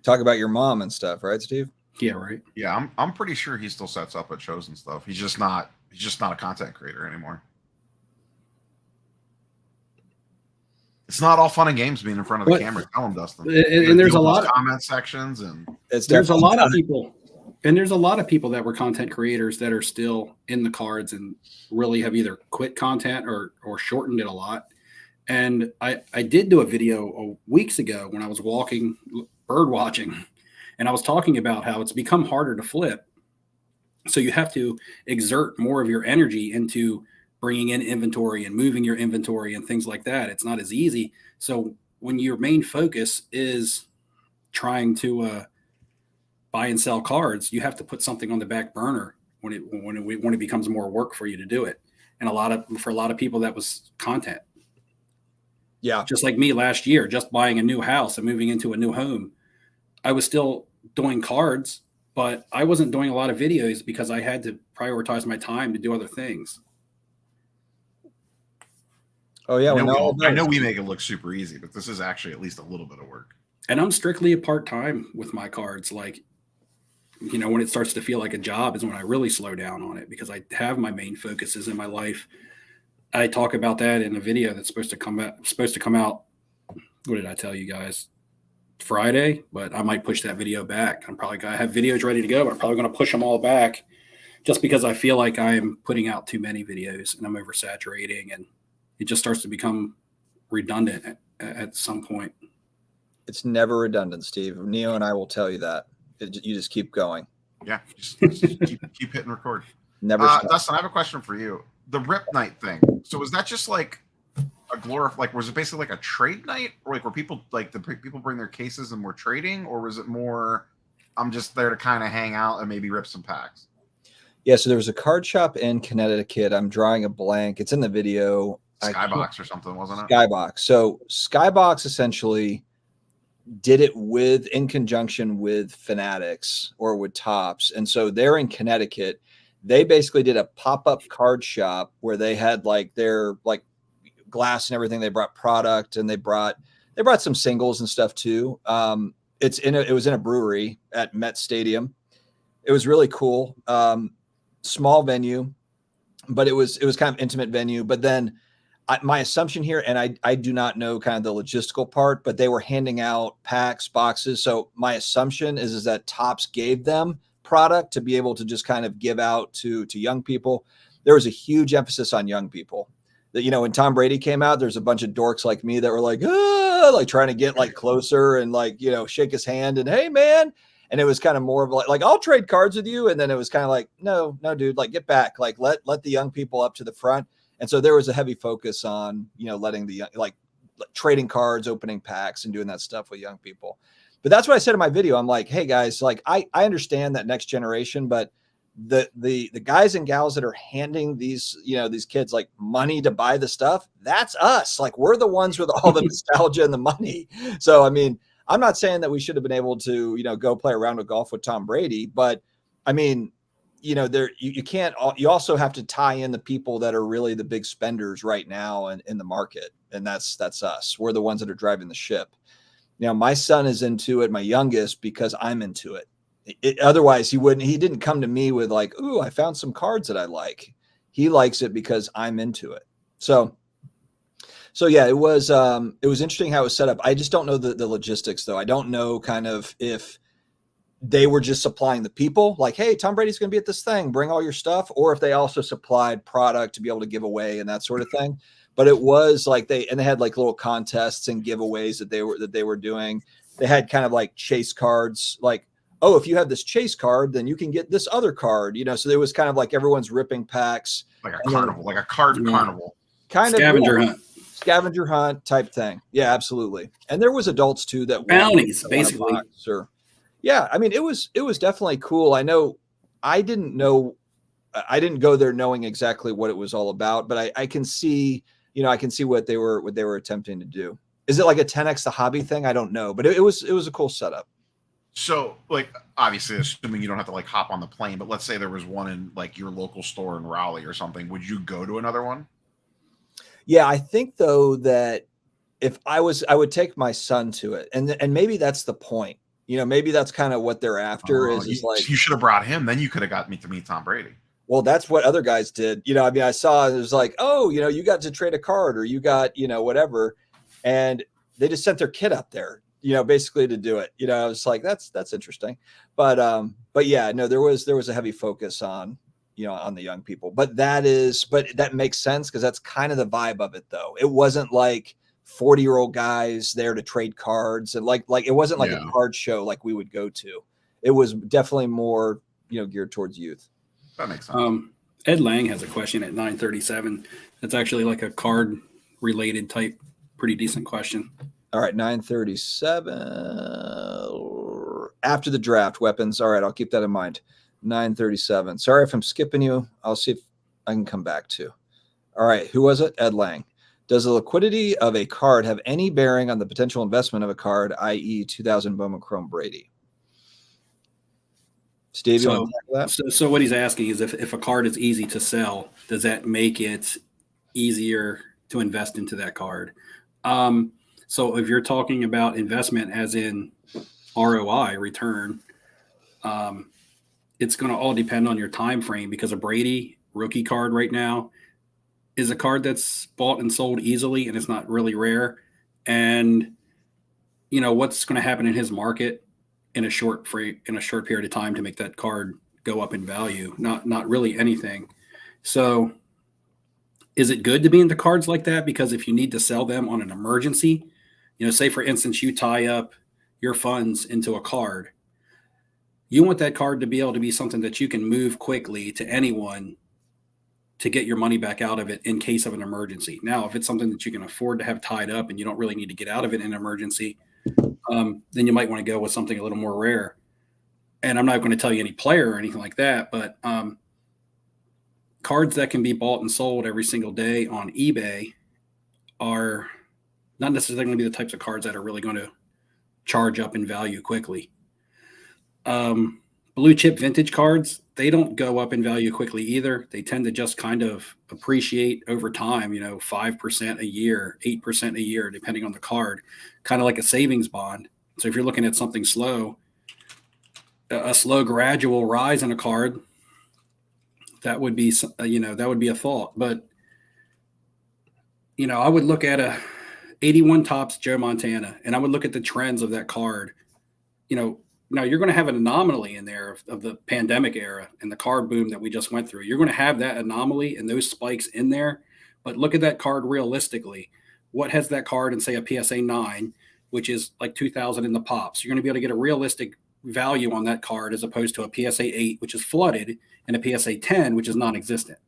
Talk about your mom and stuff, right, Steve? Yeah, right. Yeah, I'm pretty sure he still sets up at shows and stuff. He's just not a content creator anymore. It's not all fun and games being in front of the camera. Tell him, Dustin. And there's a lot of comment sections, and there's a lot of people, and there's a lot of people that were content creators that are still in the cards and really have either quit content or shortened it a lot. And I did do a video weeks ago when I was bird watching, and I was talking about how it's become harder to flip. So you have to exert more of your energy into bringing in inventory and moving your inventory and things like that. It's not as easy. So when your main focus is trying to buy and sell cards, you have to put something on the back burner when it becomes more work for you to do it. And for a lot of people, that was content. Yeah. Just like me last year, just buying a new house and moving into a new home. I was still doing cards, but I wasn't doing a lot of videos because I had to prioritize my time to do other things. Oh yeah, I know we make it look super easy, but this is actually at least a little bit of work. And I'm strictly a part-time with my cards. Like, when it starts to feel like a job is when I really slow down on it because I have my main focuses in my life. I talk about that in a video that's supposed to come out. What did I tell you guys? Friday, but I might push that video back. I'm probably going to have videos ready to go, but I'm probably going to push them all back just because I feel like I'm putting out too many videos and I'm oversaturating, and it just starts to become redundant at some point. It's never redundant, Steve. Neo and I will tell you that. You just keep going. Yeah, just keep hitting record. Never. Dustin, I have a question for you. The Rip Night thing. So was that just like was it basically like a trade night, or like were people people bring their cases and we're trading, or was it more I'm just there to kind of hang out and maybe rip some packs? Yeah, so there was a card shop in Connecticut. I'm drawing a blank. It's in the video. Skybox or something, wasn't it? Skybox. So Skybox essentially did it in conjunction with Fanatics or with Topps. And so they're in Connecticut. They basically did a pop-up card shop where they had their glass and everything. They brought product and they brought some singles and stuff too. It was in a brewery at Met Stadium. It was really cool. Small venue, but it was kind of intimate venue. But then my assumption here, and I do not know kind of the logistical part, but they were handing out packs, boxes. So my assumption is that Topps gave them product to be able to just kind of give out to young people. There was a huge emphasis on young people. That, when Tom Brady came out, there's a bunch of dorks like me that were like trying to get closer and shake his hand and, hey man. And it was kind of more of like I'll trade cards with you. And then it was kind of like, no, dude, get back, let the young people up to the front. And so there was a heavy focus on, letting the trading cards, opening packs and doing that stuff with young people. But that's what I said in my video. I'm like, hey guys, I understand that next generation, but the guys and gals that are handing these kids money to buy the stuff, that's us. We're the ones with all the nostalgia and the money. So, I mean, I'm not saying that we should have been able to, go play a round of golf with Tom Brady, but I mean, you can't, you also have to tie in the people that are really the big spenders right now in the market. And that's us. We're the ones that are driving the ship. My son is into it, my youngest, because I'm into it. Otherwise he didn't come to me with ooh, I found some cards that I like. He likes it because I'm into it. So yeah, it was interesting how it was set up. I just don't know the logistics though. I don't know kind of if they were just supplying the people hey, Tom Brady's going to be at this thing, bring all your stuff, or if they also supplied product to be able to give away and that sort of thing. But it was they had little contests and giveaways that they were doing. They had kind of chase cards, oh, if you have this chase card, then you can get this other card, so there was kind of like everyone's ripping packs. Like a carnival, like a card carnival. Kind Scavenger hunt. Scavenger hunt type thing. Yeah, absolutely. And there was adults too that bounties, basically. Yeah, I mean, it was definitely cool. I know I didn't go there knowing exactly what it was all about, but I can see, I can see what they were attempting to do. Is it like a 10x the hobby thing? I don't know, but it was a cool setup. So, like, obviously, assuming you don't have to like hop on the plane, but let's say there was one in like your local store in Raleigh or something, would you go to another one? Yeah, I think though that if I would take my son to it, and maybe that's the point. Maybe that's kind of what they're after. Is like you should have brought him. Then you could have got me to meet Tom Brady. Well, that's what other guys did. I mean, I saw it was like, oh, you got to trade a card, or you got, whatever, and they just sent their kid up there, basically to do it. I was like, that's interesting, but yeah, no, there was a heavy focus on, on the young people, but that makes sense because that's kind of the vibe of it, though. It wasn't like 40-year-old guys there to trade cards, and like it wasn't like a card show like we would go to. It was definitely more, geared towards youth. That makes sense. Ed Lang has a question at 9:37. That's actually like a card related type, pretty decent question. All right, 9:37. After the draft, weapons. All right, I'll keep that in mind. 9:37. Sorry if I'm skipping you. I'll see if I can come back to. All right, who was it? Ed Lang. Does the liquidity of a card have any bearing on the potential investment of a card, i.e. 2000 Bowman Chrome Brady? Steve, you want to tackle that? So what he's asking is if a card is easy to sell, does that make it easier to invest into that card? So if you're talking about investment as in ROI, return, it's going to all depend on your time frame, because a Brady rookie card right now is a card that's bought and sold easily, and it's not really rare. And what's going to happen in his market in a short period of time to make that card go up in value? Not really anything. So is it good to be into cards like that? Because if you need to sell them on an emergency, say for instance, you tie up your funds into a card, you want that card to be able to be something that you can move quickly to anyone to get your money back out of it in case of an emergency. Now, if it's something that you can afford to have tied up and you don't really need to get out of it in an emergency, then you might want to go with something a little more rare. And I'm not going to tell you any player or anything like that, but cards that can be bought and sold every single day on eBay are not necessarily going to be the types of cards that are really going to charge up in value quickly. Blue chip vintage cards, they don't go up in value quickly either. They tend to just kind of appreciate over time, 5% a year, 8% a year, depending on the card, kind of like a savings bond. So if you're looking at something slow, a slow gradual rise in a card, that would be, that would be a thought. But, I would look at a 81 Topps Joe Montana, and I would look at the trends of that card. Now you're going to have an anomaly in there of the pandemic era and the card boom that we just went through. You're going to have that anomaly and those spikes in there, but look at that card realistically. What has that card in, say, a PSA 9, which is like 2,000 in the pops? You're going to be able to get a realistic value on that card as opposed to a PSA 8, which is flooded, and a PSA 10, which is non-existent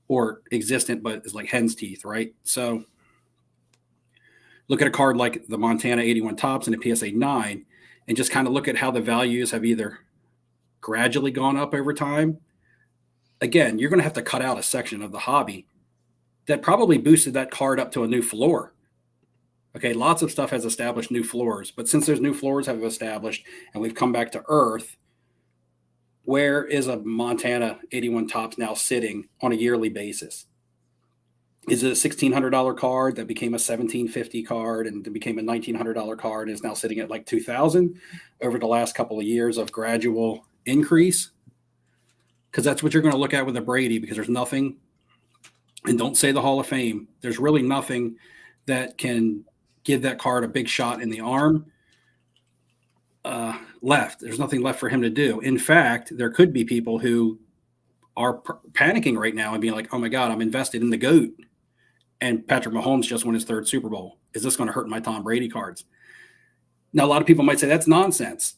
or existent, but is like hen's teeth, right? So look at a card like the Montana 81 Topps and a PSA 9, and just kind of look at how the values have either gradually gone up over time. Again, you're going to have to cut out a section of the hobby that probably boosted that card up to a new floor. Okay, lots of stuff has established new floors, but since those new floors have established and we've come back to earth, where is a Montana 81 Topps now sitting on a yearly basis? Is it a $1,600 card that became a $1,750 card and then became a $1,900 card and is now sitting at like $2,000 over the last couple of years of gradual increase? Because that's what you're going to look at with a Brady, because there's nothing, and don't say the Hall of Fame, there's really nothing that can give that card a big shot in the arm left. There's nothing left for him to do. In fact, there could be people who are panicking right now and being like, oh my God, I'm invested in the GOAT. And Patrick Mahomes just won his third Super Bowl. Is this going to hurt my Tom Brady cards? Now, a lot of people might say that's nonsense.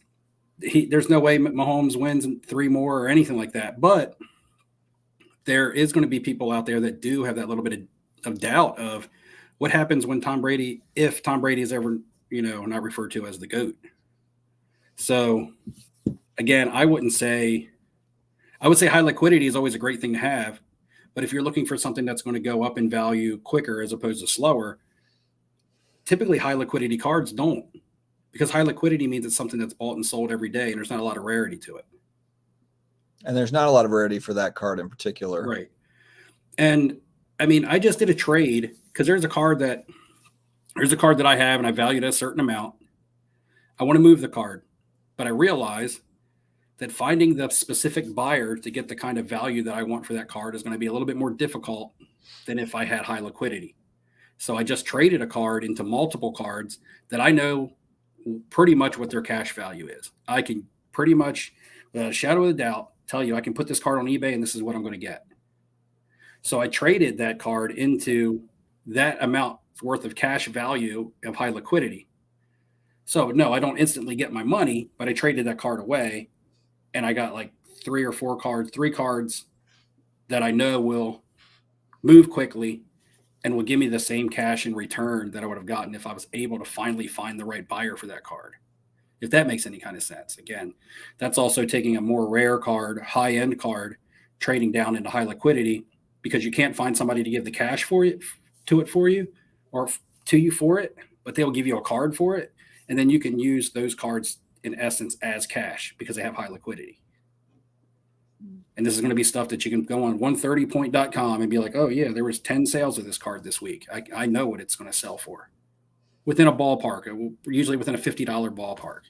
there's no way Mahomes wins 3 more or anything like that. But there is going to be people out there that do have that little bit of doubt of what happens when if Tom Brady is ever, not referred to as the GOAT. So again, I would say high liquidity is always a great thing to have. But if you're looking for something that's going to go up in value quicker as opposed to slower, typically high liquidity cards don't, because high liquidity means it's something that's bought and sold every day, and there's not a lot of rarity to it. And there's not a lot of rarity for that card in particular. Right. And I mean, I just did a trade because there's a card that I have and I valued at a certain amount. I want to move the card, but I realize that finding the specific buyer to get the kind of value that I want for that card is going to be a little bit more difficult than if I had high liquidity. So I just traded a card into multiple cards that I know pretty much what their cash value is. I can pretty much, without a shadow of a doubt, tell you I can put this card on eBay and this is what I'm going to get. So I traded that card into that amount worth of cash value of high liquidity. So no, I don't instantly get my money, but I traded that card away and I got like 3 cards that I know will move quickly and will give me the same cash in return that I would have gotten if I was able to finally find the right buyer for that card. If that makes any kind of sense. Again, that's also taking a more rare card, high-end card, trading down into high liquidity because you can't find somebody to give the cash for it but they'll give you a card for it. And then you can use those cards in essence as cash because they have high liquidity. And this is going to be stuff that you can go on 130point.com and be like, oh yeah, there was 10 sales of this card this week. I know what it's going to sell for within a ballpark, usually within a $50 ballpark.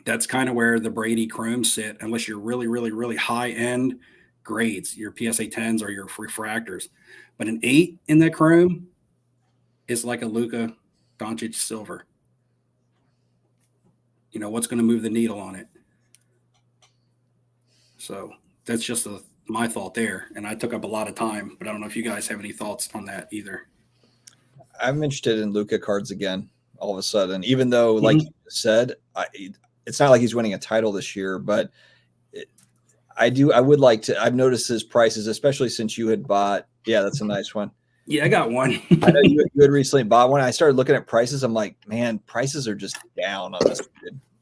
That's kind of where the Brady chromes sit, unless you're really, really, really high end grades, your PSA 10s or your refractors. But an 8 in that chrome is like a Luka Doncic silver. What's going to move the needle on it? So that's just my thought there. And I took up a lot of time, but I don't know if you guys have any thoughts on that either. I'm interested in Luka cards again, all of a sudden, even though, like you said, it's not like he's winning a title this year, but I would like to. I've noticed his prices, especially since you had bought. Yeah, that's a nice one. Yeah, I got one. I know you had recently bought one. I started looking at prices. I'm like, man, prices are just down on this.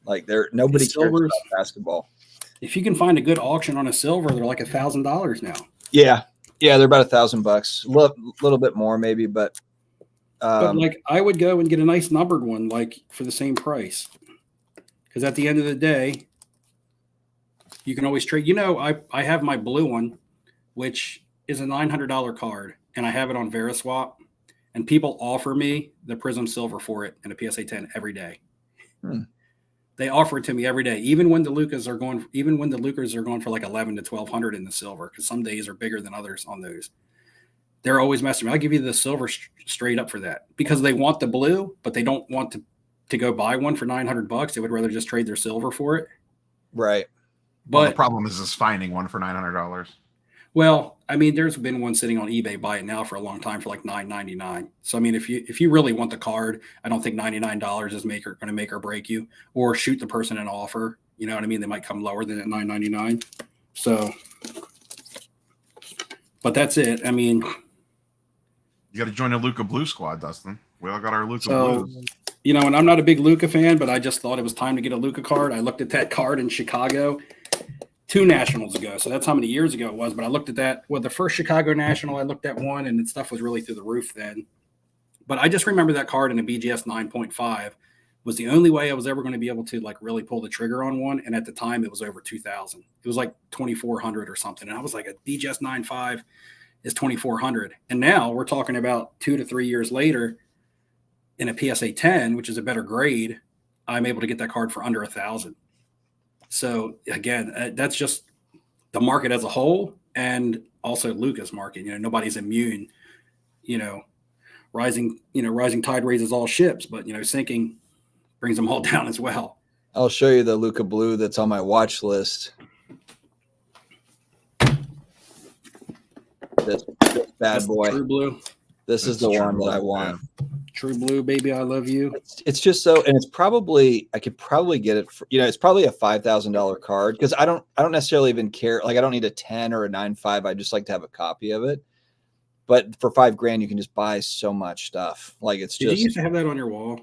Like nobody cares about basketball. If you can find a good auction on a silver, they're like $1,000 now. Yeah, they're about $1,000, a little bit more maybe, but like I would go and get a nice numbered one, like for the same price, because at the end of the day, you can always trade. I have my blue one, which is a $900 card, and I have it on Veriswap, and people offer me the Prism Silver for it in a PSA 10 every day. They offer it to me every day, even when the Lucas are going for like 11 to 1,200 in the silver, because some days are bigger than others on those. They're always messing me. I'll give you the silver straight up for that, because they want the blue, but they don't want to go buy one for $900. They would rather just trade their silver for it. Right. But the problem is finding one for $900. Well, I mean, there's been one sitting on eBay, buy it now for a long time for like $9.99. So I mean, if you really want the card, I don't think $99 is going to make or break you, or shoot the person an offer. You know what I mean? They might come lower than at $9.99. So, but that's it. I mean, you got to join the Luka Blue squad, Dustin. We all got our Luka Blues. And I'm not a big Luka fan, but I just thought it was time to get a Luka card. I looked at that card in Chicago 2 Nationals ago. So that's how many years ago it was. But I looked at that. Well, the first Chicago National, I looked at one, and stuff was really through the roof then. But I just remember that card in a BGS 9.5 was the only way I was ever going to be able to like really pull the trigger on one. And at the time, it was over 2,000. It was like 2,400 or something. And I was like, a BGS 9.5 is 2,400. And now we're talking about 2 to 3 years later in a PSA 10, which is a better grade, I'm able to get that card for under 1,000. So again, that's just the market as a whole, and also Luka's market. Nobody's immune. Rising tide raises all ships, but sinking brings them all down as well. I'll show you the Luka Blue that's on my watch list. This bad boy. True blue. This is the one that I want. Yeah. True blue, baby, I love you. It's just so, and it's probably, I could probably get it for, it's probably a $5,000 card, because I don't necessarily even care. Like, I don't need a 10 or a 9.5. I just like to have a copy of it. But for $5,000, you can just buy so much stuff. Like, it's Did just. you used to have that on your wall?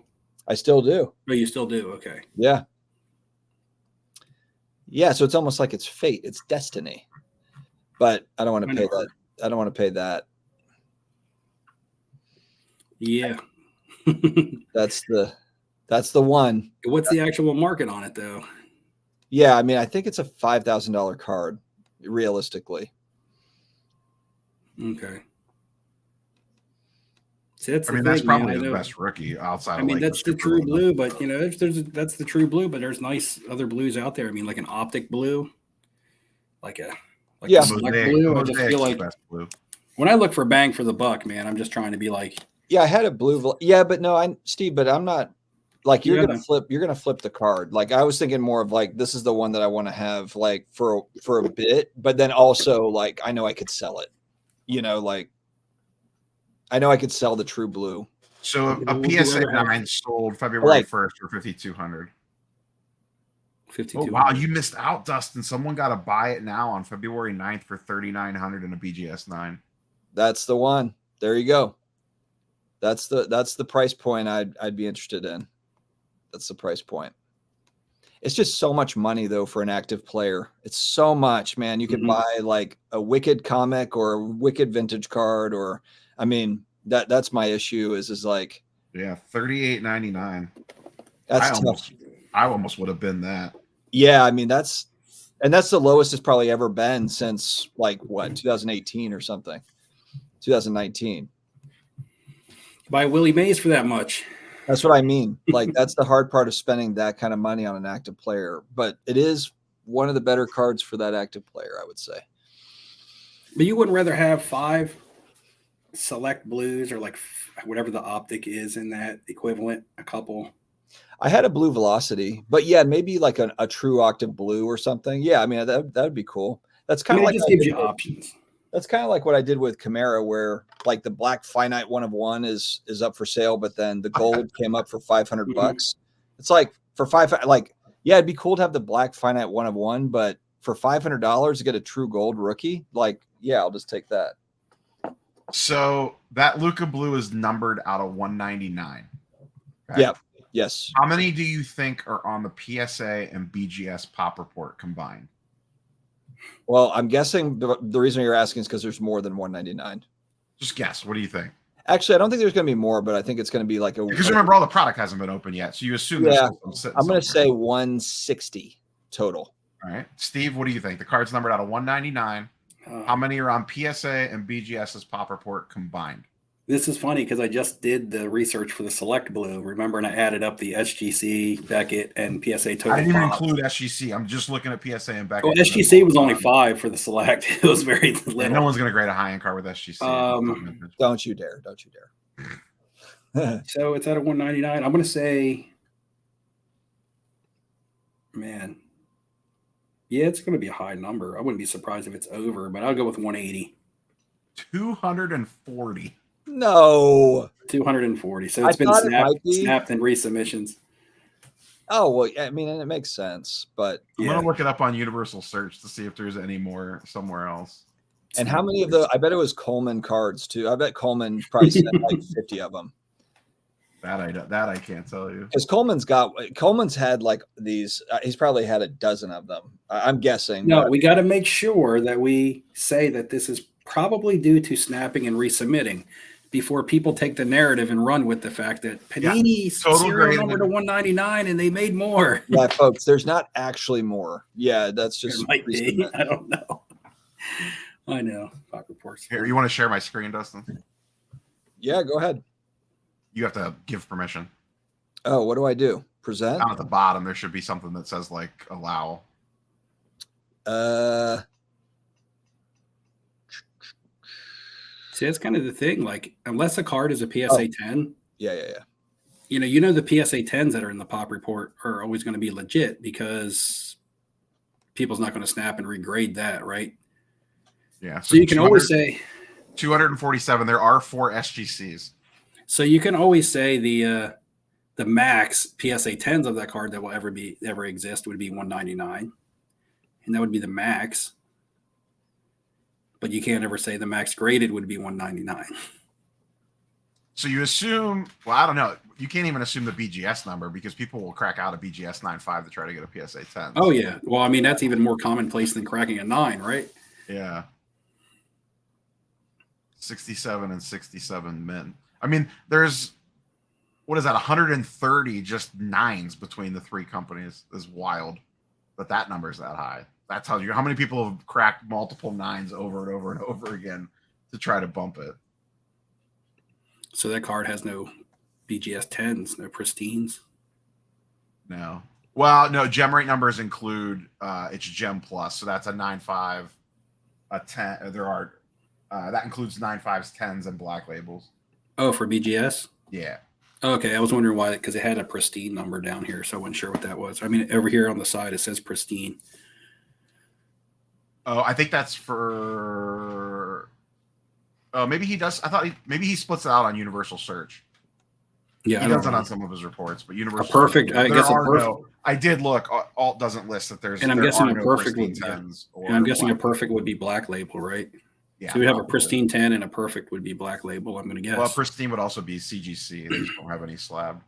I still do. Oh, you still do? Okay. Yeah. Yeah. So it's almost like it's fate. It's destiny. But I don't want to pay that. I don't want to pay that. Yeah. That's the one. What's the actual market on it, though? Yeah, I mean, I think it's a $5,000 card, realistically. Okay. See, that's that's probably the best rookie outside. I mean, that's the true blue, but that's the true blue. But there's nice other blues out there. I mean, like an optic blue, like a select blue. I just feel like when I look for bang for the buck, man, I'm just trying to be like. Yeah, I had a blue. Yeah, but no, Steve, but I'm not like you're gonna flip the card. Like, I was thinking more of like, this is the one that I want to have like for a bit, but then also like I know I could sell it. Like I know I could sell the true blue. So a PSA 9 sold February 1st for $5,200. Oh, wow, you missed out, Dustin. Someone got to buy it now on February 9th for $3,900 in a BGS 9. That's the one. There you go. That's the price point I'd be interested in. That's the price point. It's just so much money though for an active player. It's so much, man. You could buy like a Wicked comic or a Wicked vintage card, or I mean that's my issue is like $38.99. That's tough. I almost would have been that. Yeah, I mean that's the lowest it's probably ever been since like 2018 or something. 2019. Buy Willie Mays for that much. That's what I mean. Like, that's the hard part of spending that kind of money on an active player. But it is one of the better cards for that active player, I would say. But you wouldn't rather have 5 select blues or like whatever the optic is in that equivalent, a couple? I had a blue velocity, but yeah, maybe like a true octave blue or something. Yeah, I mean, that would be cool. That's kind of like it just gives you options. That's kind of like what I did with Chimera, where like the black finite 1 of 1 is up for sale, but then the gold came up for $500. It's like for it'd be cool to have the black finite 1 of 1, but for $500 to get a true gold rookie, like, yeah, I'll just take that. So that Luka blue is numbered out of 199. Okay? Yeah. Yes. How many do you think are on the PSA and BGS pop report combined? Well, I'm guessing the reason you're asking is because there's more than 199. Just guess. What do you think? Actually, I don't think there's going to be more, but I think it's going to be like because remember, all the product hasn't been open yet, so you assume. Yeah, I'm going to say 160 total. All right, Steve, what do you think? The card's numbered out of 199. How many are on PSA and BGS's pop report combined? This is funny because I just did the research for the Select Blue. Remember, and I added up the SGC, Beckett, and PSA total. I didn't even include SGC. I'm just looking at PSA and Beckett. Well, SGC was only 5 for the Select. It was very little. No one's going to grade a high-end card with SGC. Don't you dare. Don't you dare. So it's out of 199. I'm going to say, man, yeah, it's going to be a high number. I wouldn't be surprised if it's over, but I'll go with 180. 240. No. 240. So it's been snapped in resubmissions. Oh, well, I mean, and it makes sense, but I'm going to look it up on Universal Search to see if there's any more somewhere else. And how many of the, I bet it was Coleman cards too. I bet Coleman probably sent like 50 of them. That I can't tell you. Because Coleman's had like these, he's probably had a dozen of them. I'm guessing. No, we got to make sure that we say that this is probably due to snapping and resubmitting before people take the narrative and run with the fact that Panini serial number to 199 and they made more. Yeah, folks, there's not actually more. Yeah, that's just. There might be. I don't know. I know. Pop reports. Here, you want to share my screen, Dustin? Yeah, go ahead. You have to give permission. Oh, what do I do? Present? Down at the bottom, there should be something that says like allow. See, that's kind of the thing. Like, unless a card is a PSA 10. Yeah. You know, the PSA 10s that are in the pop report are always going to be legit because people's not going to snap and regrade that, right? Yeah. So you can always say 247. There are 4 SGCs. So you can always say the max PSA 10s of that card that will ever exist would be 199, and that would be the max. But you can't ever say the max graded would be 199. So you assume, well, I don't know. You can't even assume the BGS number because people will crack out a BGS 9.5 to try to get a PSA 10. Oh yeah. Well, I mean that's even more commonplace than cracking a 9, right? Yeah. 67 and 67 men. I mean, there's, what is that, 130 just 9s between the 3 companies is wild. But that number is that high. That tells you how many people have cracked multiple 9s over and over and over again to try to bump it. So that card has no BGS 10s, no pristines. No. Well, no, gem rate numbers include it's gem plus. So that's a 9.5, a 10. There are that includes 9.5s, 10s, and black labels. Oh, for BGS? Yeah. Okay, I was wondering why, because it had a pristine number down here, so I wasn't sure what that was. I mean, over here on the side it says pristine. Oh, I think that's for. Oh, maybe he does. I thought maybe he splits it out on Universal Search. Yeah, he does it on some of his reports, but Universal. A perfect. Search, I guess a perfect. No, I did look. Alt doesn't list that there's. And I'm guessing a no perfect would. And I'm guessing a perfect would be black label, right? Yeah. So we have a pristine 10 and a perfect would be black label. I'm going to guess. Well, pristine would also be CGC. They just don't have any slab.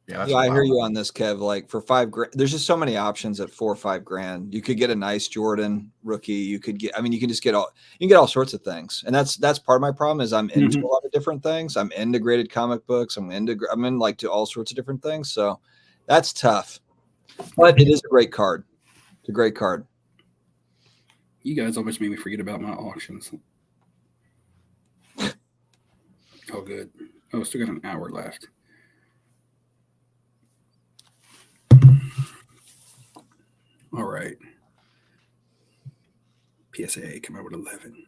Yeah, I hear you on this, Kev. Like for $5,000, there's just so many options at $4,000 or $5,000. You could get a nice Jordan rookie. You could get, I mean, you can just get all, you can get all sorts of things. And that's part of my problem is I'm into a lot of different things. I'm into graded comic books. I'm in like to all sorts of different things. So that's tough, but it is a great card. It's a great card. You guys almost made me forget about my auctions. Oh, good. Oh, still got an hour left. All right. PSA come out with 11.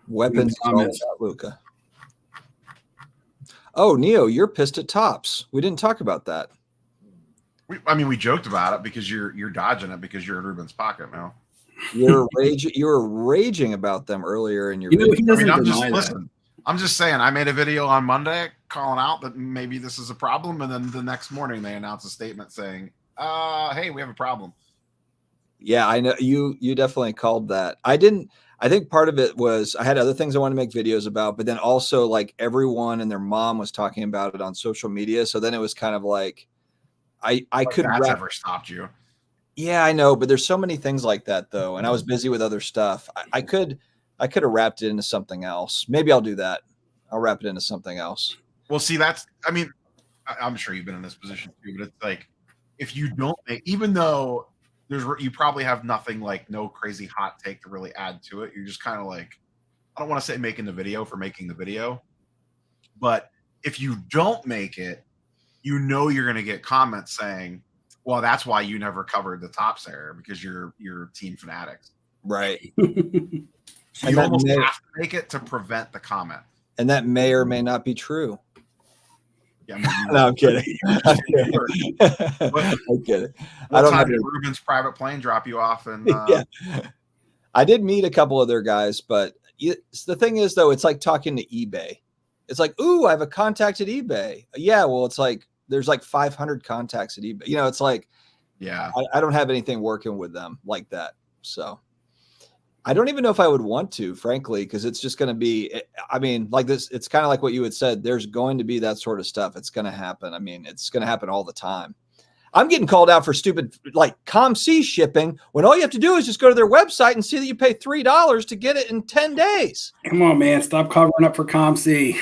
Weapons Luca. Oh, Neo, you're pissed at Topps. We didn't talk about that. We joked about it because you're dodging it because you're in Ruben's pocket now. You were raging about them earlier in your video. I'm just saying, I made a video on Monday calling out that maybe this is a problem, and then the next morning they announced a statement saying, hey, we have a problem. Yeah, I know you definitely called that. I think part of it was I had other things I wanted to make videos about, but then also like everyone and their mom was talking about it on social media. So then it was kind of like I could that's ever stopped you. Yeah, I know, but there's so many things like that though, and I was busy with other stuff. I could have wrapped it into something else. Maybe I'll do that. I'll wrap it into something else. Well, see, I'm sure you've been in this position too, but it's like, if you don't make, even though you probably have nothing, like no crazy hot take to really add to it. You're just kind of like, I don't want to say making the video for making the video, but if you don't make it, you know, you're going to get comments saying, well, that's why you never covered the Topps era because you're Team Fanatics. Right. So you almost have to make it to prevent the comment. And that may or may not be true. Yeah, no, I'm kidding. I'm kidding. I don't know. Ruben's private plane drop you off, and yeah, I did meet a couple of their guys, but the thing is, though, it's like talking to eBay. It's like, ooh, I have a contact at eBay. Yeah, well, it's like there's like 500 contacts at eBay. You know, it's like, yeah, I don't have anything working with them like that. So I don't even know if I would want to, frankly, because it's just going to be, I mean, like this, it's kind of like what you had said. There's going to be that sort of stuff. It's going to happen. I mean, it's going to happen all the time. I'm getting called out for stupid, like ComC shipping when all you have to do is just go to their website and see that you pay $3 to get it in 10 days. Come on, man. Stop covering up for ComC.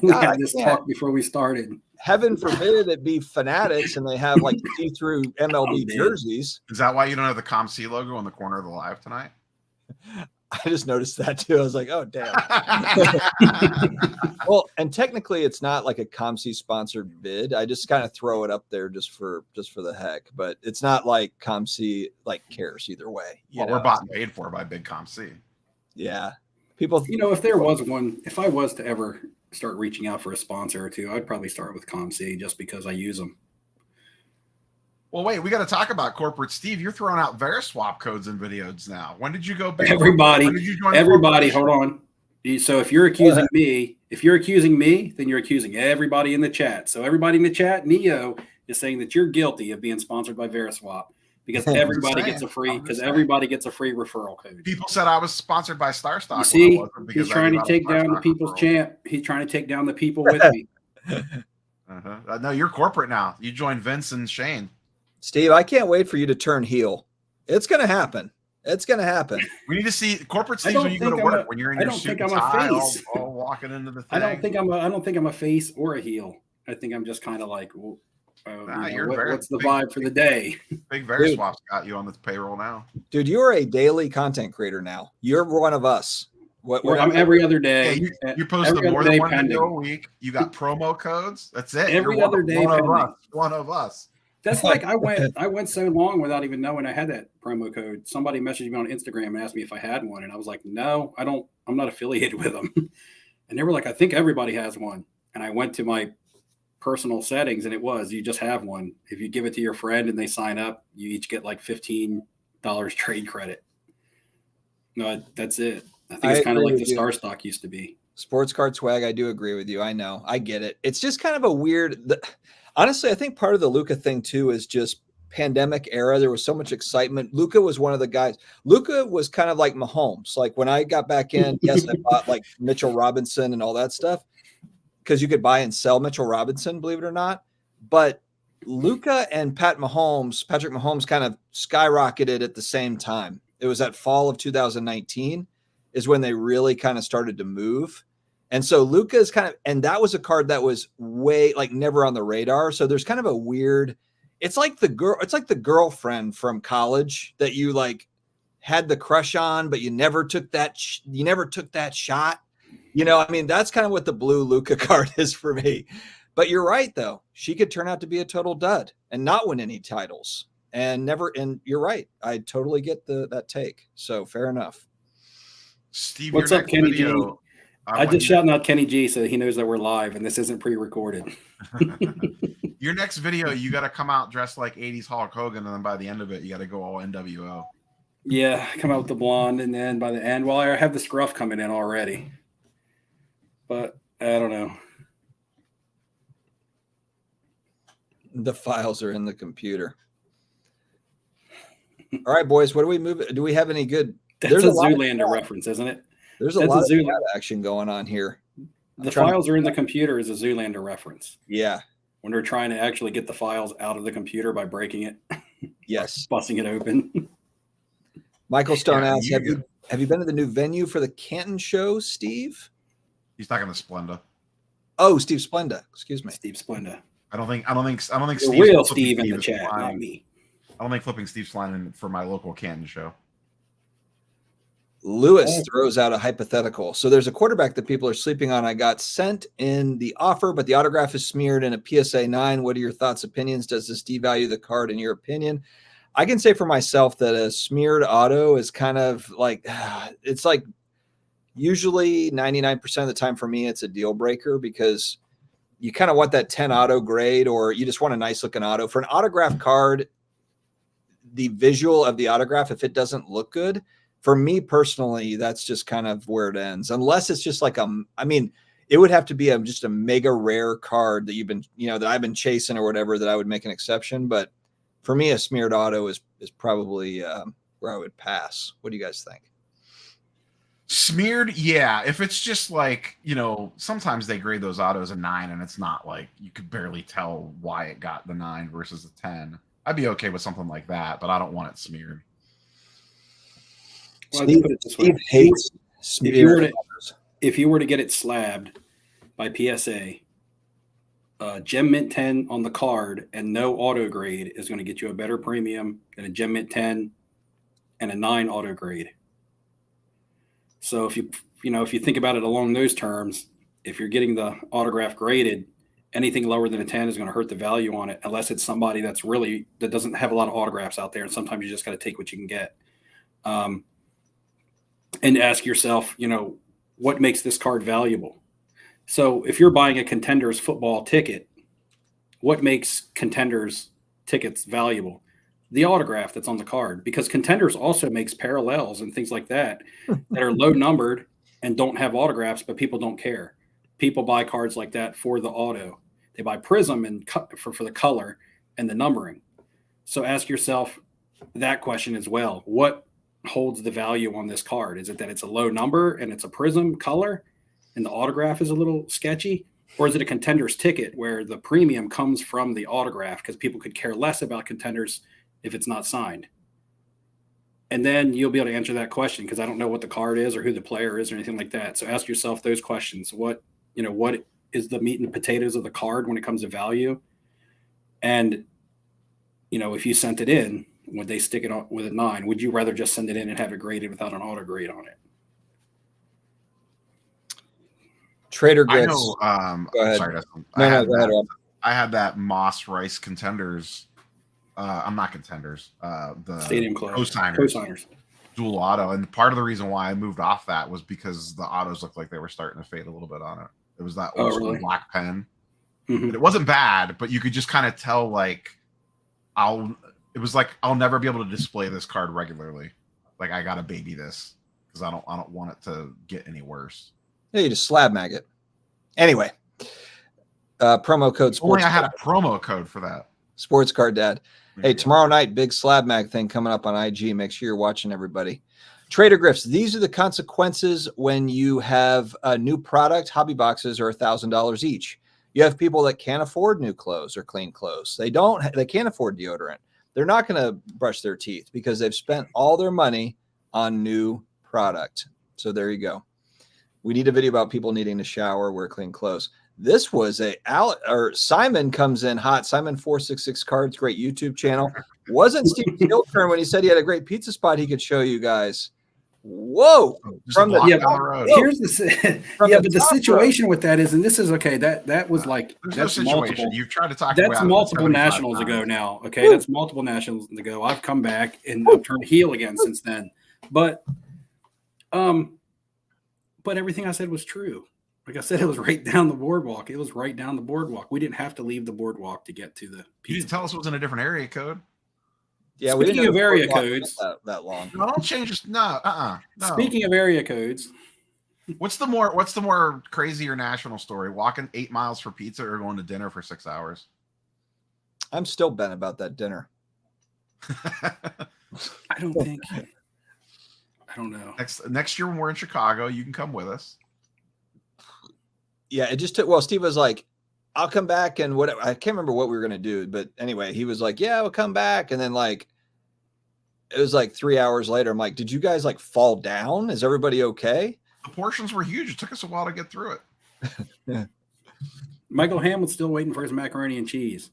We had this talk before we started. Heaven forbid it be Fanatics and they have like see-through MLB jerseys. Is that why you don't have the ComC logo on the corner of the live tonight? I just noticed that too. I was like, oh, damn. Well, and technically it's not like a ComC sponsored bid. I just kind of throw it up there just for the heck, but it's not like ComC like cares either way. Well, we're bought and paid for by big ComC. Yeah. People, you know, if there was one, if I was to ever start reaching out for a sponsor or two, I'd probably start with ComC just because I use them. Well, wait, we got to talk about corporate Steve. You're throwing out Veriswap codes and videos now. When did you go big? Everybody, When did you join everybody, hold on. So if you're accusing me, then you're accusing everybody in the chat. So everybody in the chat, Neo is saying that you're guilty of being sponsored by Veriswap because everybody gets a free referral code. People said I was sponsored by StarStock. You see, he's trying to take down the people's champ. He's trying to take down the people with me. No, you're corporate now. You joined Vince and Shane. Steve, I can't wait for you to turn heel. It's going to happen. It's going to happen. We need to see corporate Steve when you go to work, when you're in your suit and tie, all walking into the thing. I don't think I'm a face or a heel. I think I'm just kind of like, what's the vibe for the day? Big Veriswap's got you on the payroll now. Dude, you're a daily content creator now. You're one of us. I'm every other day. Yeah, you post more than one video a week. You got promo codes. That's it. Every other day. One of us. That's like I went so long without even knowing I had that promo code. Somebody messaged me on Instagram and asked me if I had one, and I was like, no, I don't. I'm not affiliated with them. And they were like, I think everybody has one. And I went to my personal settings, and it was, you just have one. If you give it to your friend and they sign up, you each get like $15 trade credit. No, that's it. I think it's kind of like the StarStock used to be. Sports card swag. I do agree with you. I know. I get it. It's just kind of a weird. Honestly, I think part of the Luka thing too is just pandemic era. There was so much excitement. Luka was one of the guys. Luka was kind of like Mahomes. Like when I got back in, yes, I bought like Mitchell Robinson and all that stuff because you could buy and sell Mitchell Robinson, believe it or not. But Luka and Patrick Mahomes kind of skyrocketed at the same time. It was that fall of 2019 is when they really kind of started to move. And so Luka is kind of, and that was a card that was way like never on the radar. So there's kind of a weird, it's like the girlfriend from college that you like had the crush on, but you never took that shot. You know, I mean, that's kind of what the blue Luka card is for me. But you're right though. She could turn out to be a total dud and not win any titles and you're right. I totally get that take. So fair enough. Steve, what's up, Kenny G? I just shouting out Kenny G so he knows that we're live and this isn't pre-recorded. Your next video, you got to come out dressed like 80s Hulk Hogan, and then by the end of it, you got to go all NWO. Yeah, come out with the blonde, and then by the end, well, I have the scruff coming in already. But I don't know. The files are in the computer. All right, boys, what do we move? Do we have any good? That's a Zoolander reference, isn't it? There's a lot of action going on here. The files are in the computer is a Zoolander reference. Yeah. When they're trying to actually get the files out of the computer by breaking it. Yes. Busting it open. Michael Stone asks, have you been to the new venue for the Canton show, Steve? He's talking to Splenda. Oh, Steve Splenda. Excuse me. Steve Splenda. I don't think the real Steve in the chat, not me. I don't think flipping Steve's line in for my local Canton show. Lewis throws out a hypothetical. So there's a quarterback that people are sleeping on. I got sent in the offer, but the autograph is smeared in a PSA 9. What are your thoughts, opinions? Does this devalue the card in your opinion? I can say for myself that a smeared auto is kind of like, it's like usually 99% of the time for me, it's a deal breaker because you kind of want that 10 auto grade or you just want a nice looking auto. For an autograph card, the visual of the autograph, if it doesn't look good, for me personally, that's just kind of where it ends. Unless it's just like it would have to be just a mega rare card that that I've been chasing or whatever that I would make an exception. But for me, a smeared auto is probably where I would pass. What do you guys think? Smeared, yeah. If it's just like, sometimes they grade those autos a 9 and it's not like you could barely tell why it got the 9 versus a 10. I'd be okay with something like that, but I don't want it smeared. Well, Steve hates smeared. If you were to get it slabbed by PSA, Gem Mint 10 on the card and no auto grade is going to get you a better premium than a Gem Mint 10 and a 9 auto grade. So if you think about it along those terms, if you're getting the autograph graded, anything lower than a 10 is going to hurt the value on it, unless it's somebody that doesn't have a lot of autographs out there. And sometimes you just got to take what you can get. And ask yourself, what makes this card valuable? So if you're buying a Contenders football ticket, what makes Contenders tickets valuable? The autograph that's on the card, because Contenders also makes parallels and things like that that are low numbered and don't have autographs, but people don't care. People buy cards like that for the auto. They buy Prism and for the color and the numbering. So ask yourself that question as well. What holds the value on this card? Is it that it's a low number and it's a Prism color and the autograph is a little sketchy? Or is it a Contenders ticket where the premium comes from the autograph because people could care less about Contenders if it's not signed? And then you'll be able to answer that question, because I don't know what the card is or who the player is or anything like that. So ask yourself those questions. What is the meat and potatoes of the card when it comes to value? And, if you sent it in, would they stick it on with a 9? Would you rather just send it in and have it graded without an auto grade on it? Trader I Grits. know. Go ahead. Sorry, Dustin. No, go ahead, Rob. I had that Moss Rice Contenders. I'm not Contenders. The Stadium Club co-signers dual auto, and part of the reason why I moved off that was because the autos looked like they were starting to fade a little bit on it. It was that old school black pen. Mm-hmm. It wasn't bad, but you could just kind of tell I'll never be able to display this card regularly. Like, I gotta baby this because I don't want it to get any worse. Yeah, you just SlabMag it. Anyway, promo code sports. Only I had a promo code for that. Sports Card Dad. Hey, tomorrow night, big SlabMag thing coming up on IG. Make sure you're watching, everybody. Trader Grifts. These are the consequences when you have a new product. Hobby boxes are $1,000 each. You have people that can't afford new clothes or clean clothes. They can't afford deodorant. They're not going to brush their teeth because they've spent all their money on new product. So there you go. We need a video about people needing to shower, wear clean clothes. This was Simon comes in hot. Simon 466 Cards, great YouTube channel. Wasn't Steve Steele's turn when he said he had a great pizza spot he could show you guys? Whoa! From the road. Here's the situation with that is, and this is okay. That was like that's multiple. You've tried to talk. That's multiple nationals ago now. Okay, that's multiple nationals ago. I've come back and I've turned heel again since then. But everything I said was true. Like I said, it was right down the boardwalk. It was right down the boardwalk. We didn't have to leave the boardwalk to get to the pizza. You didn't tell us it was in a different area code. Yeah, speaking we didn't of area codes, that long. No, don't change this. No. Speaking of area codes, what's the more crazier national story? Walking 8 miles for pizza or going to dinner for 6 hours? I'm still bent about that dinner. I don't know. Next year when we're in Chicago, you can come with us. Yeah, it just took. Well, Steve was like, I'll come back and whatever. I can't remember what we were going to do, but anyway, he was like, yeah, we'll come back. And then it was like 3 hours later. I'm like, did you guys fall down? Is everybody okay? The portions were huge. It took us a while to get through it. Yeah. Michael Ham was still waiting for his macaroni and cheese.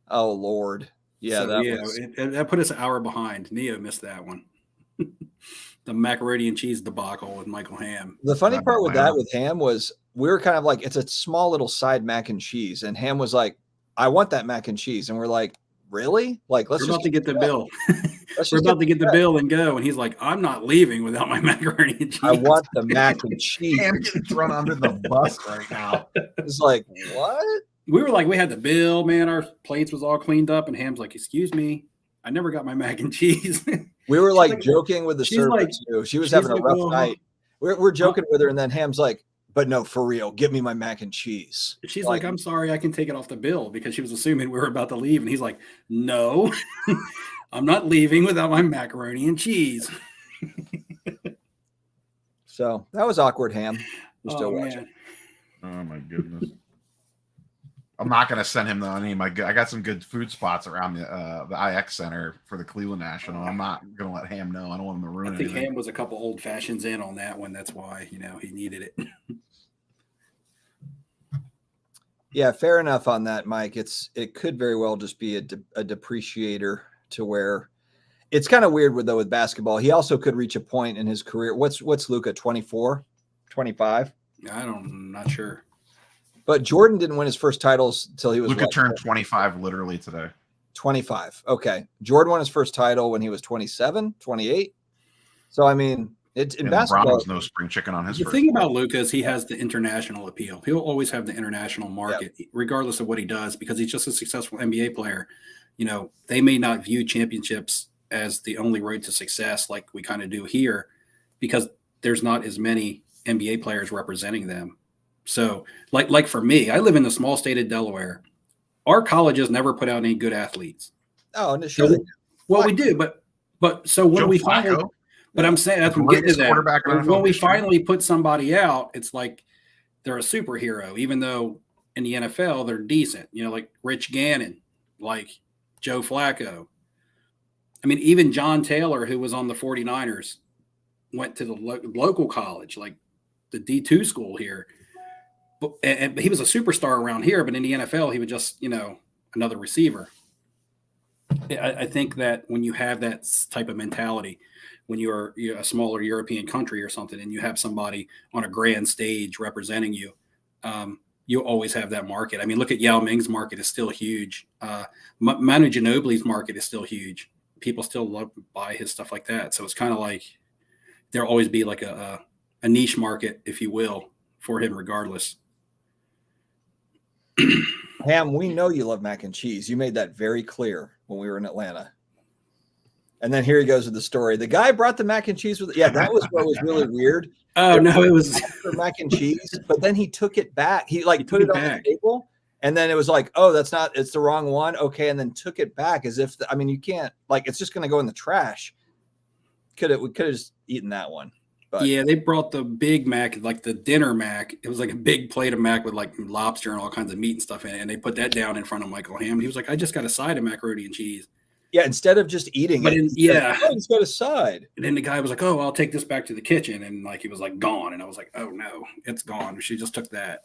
Oh, Lord. Yeah. That put us an hour behind. Neo missed that one. The macaroni and cheese debacle with Michael Ham. The funny part with Ham was we were kind of like, it's a small little side mac and cheese. And Ham was like, I want that mac and cheese. And we're like, really? We're about to get the bill. We're about to get the bill and go. And he's like, I'm not leaving without my macaroni and cheese. I want the mac and cheese. I'm getting thrown under the bus right now. It's like, what? We were like, we had the bill, man. Our plates was all cleaned up. And Ham's like, excuse me, I never got my mac and cheese. We were joking with the server too. She was having a rough night. We're joking with her. And then Ham's like, but no, for real, give me my mac and cheese. She's like, I'm sorry, I can take it off the bill, because she was assuming we were about to leave. And he's like, no, I'm not leaving without my macaroni and cheese. So that was awkward, Ham. We're still watching. Oh my goodness. I'm not going to send him any of my good. I got some good food spots around the IX Center for the Cleveland National. I'm not going to let Ham know. I don't want him to ruin it. I think Ham was a couple old fashions in on that one. That's why, he needed it. Yeah, fair enough on that, Mike. It could very well just be a depreciator to where it's kind of weird with basketball. He also could reach a point in his career. What's Luka, 24, 25? I'm not sure. But Jordan didn't win his first titles until he was Luka turned 25 literally today. 25. Okay. Jordan won his first title when he was 27, 28. So, I mean, it's in basketball. LeBron was no spring chicken on his The thing about Luka is he has the international appeal. He'll always have the international market, regardless of what he does, because he's just a successful NBA player. they may not view championships as the only road to success like we kind of do here, because there's not as many NBA players representing them. So like for me, I live in the small state of Delaware. Our colleges never put out any good athletes. Oh, no, sure. Well, we do, but so when Joe we Flacco. finally, but I'm saying that's I'm getting to that. When we history. finally put somebody out, it's like they're a superhero, even though in the NFL they're decent. Like Rich Gannon, like Joe Flacco. I mean, even John Taylor, who was on the 49ers, went to the local college, like the D2 school here. And he was a superstar around here, but in the NFL, he was just, another receiver. I think that when you have that type of mentality, when you're a smaller European country or something, and you have somebody on a grand stage representing you, you always have that market. I mean, look at Yao Ming's market is still huge. Manu Ginobili's market is still huge. People still love to buy his stuff like that. So it's kind of like there'll always be like a niche market, if you will, for him regardless. Ham, we know you love mac and cheese. You made that very clear when we were in Atlanta. And then here he goes with the story. The guy brought the mac and cheese with. Yeah, that was what was really weird. Oh no, it was mac and cheese, but then he took it back. He put it on the table, and then it was like, oh, it's the wrong one. Okay, and then took it back as if you can't, it's just gonna go in the trash. We could have just eaten that one. But yeah, they brought the big mac, like the dinner mac. It was like a big plate of mac with like lobster and all kinds of meat and stuff in it. And they put that down in front of Michael Ham. He was like, I just got a side of macaroni and cheese. Yeah, instead of just eating it. It's got a side. And then the guy was like, oh, I'll take this back to the kitchen. And he was like, gone. And I was like, oh no, it's gone. She just took that.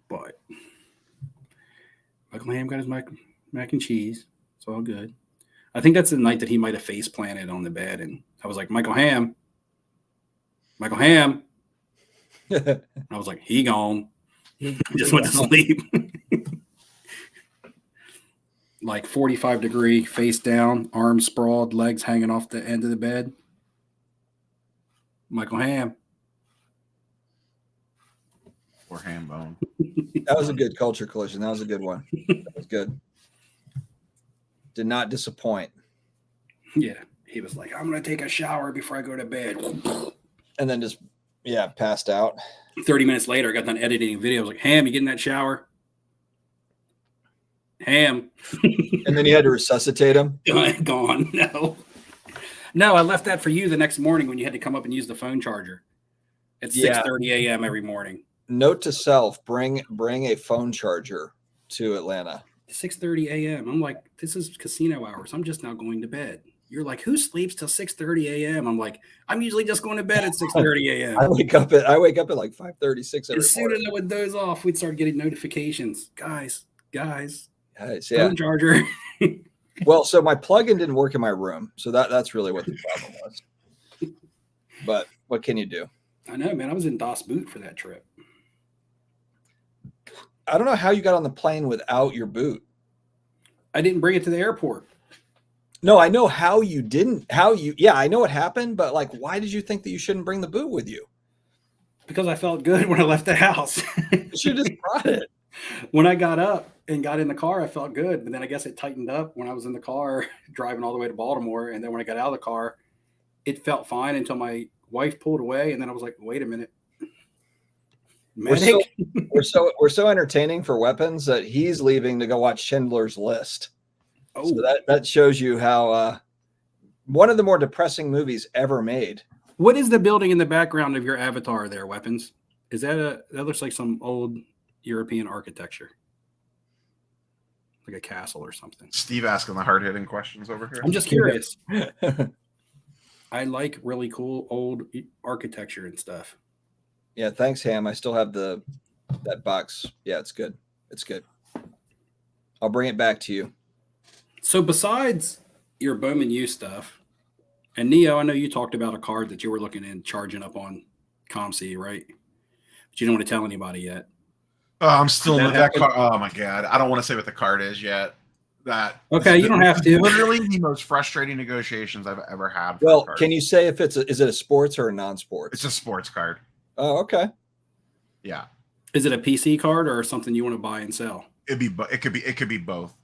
But Michael Ham got his mac and cheese. It's all good. I think that's the night that he might have face planted on the bed. And I was like, Michael Ham. I was like, he gone. Just went to sleep. Like 45-degree, face down, arms sprawled, legs hanging off the end of the bed. Michael Ham. Or ham bone. That was a good culture collision. That was a good one. That was good. Did not disappoint. Yeah. He was like, I'm going to take a shower before I go to bed. And then just, passed out. 30 minutes later, I got done editing a video. I was like, Ham, you get in that shower? Ham. And then you had to resuscitate him? Gone. No, I left that for you the next morning when you had to come up and use the phone charger at 6:30 a.m. every morning. Note to self, bring a phone charger to Atlanta. 6:30 a.m. I'm like, this is casino hours. I'm just now going to bed. You're like, who sleeps till 6:30 a.m.? I'm like, I'm usually just going to bed at 6:30 a.m. I wake up at like 5:36. As soon as I would doze off, we'd start getting notifications. Guys, phone charger. Well, so my plug-in didn't work in my room, so that's really what the problem was. But what can you do? I know, man. I was in Das Boot for that trip. I don't know how you got on the plane without your boot. I didn't bring it to the airport. No, I know how you didn't. I know what happened, but why did you think that you shouldn't bring the boot with you? Because I felt good when I left the house. You should have just brought it. When I got up and got in the car, I felt good. But then I guess it tightened up when I was in the car driving all the way to Baltimore. And then when I got out of the car, it felt fine until my wife pulled away. And then I was like, wait a minute. We're so entertaining for weapons that he's leaving to go watch Schindler's List. Oh, so that shows you how one of the more depressing movies ever made. What is the building in the background of your avatar there, Weapons? Is that looks like some old European architecture, like a castle or something? Steve asking the hard-hitting questions over here. I'm just curious. I like really cool old architecture and stuff. Yeah, thanks, Ham. I still have that box. Yeah, it's good. It's good. I'll bring it back to you. So besides your Bowman U stuff, and Neo, I know you talked about a card that you were looking in charging up on ComC, right? But you don't want to tell anybody yet. I'm still in that card. Oh my God. I don't want to say what the card is yet. Okay, you don't have to. Literally the most frustrating negotiations I've ever had. Well, can you say if is it a sports or a non-sports? It's a sports card. Oh, okay. Yeah. Is it a PC card or something you want to buy and sell? It could be both.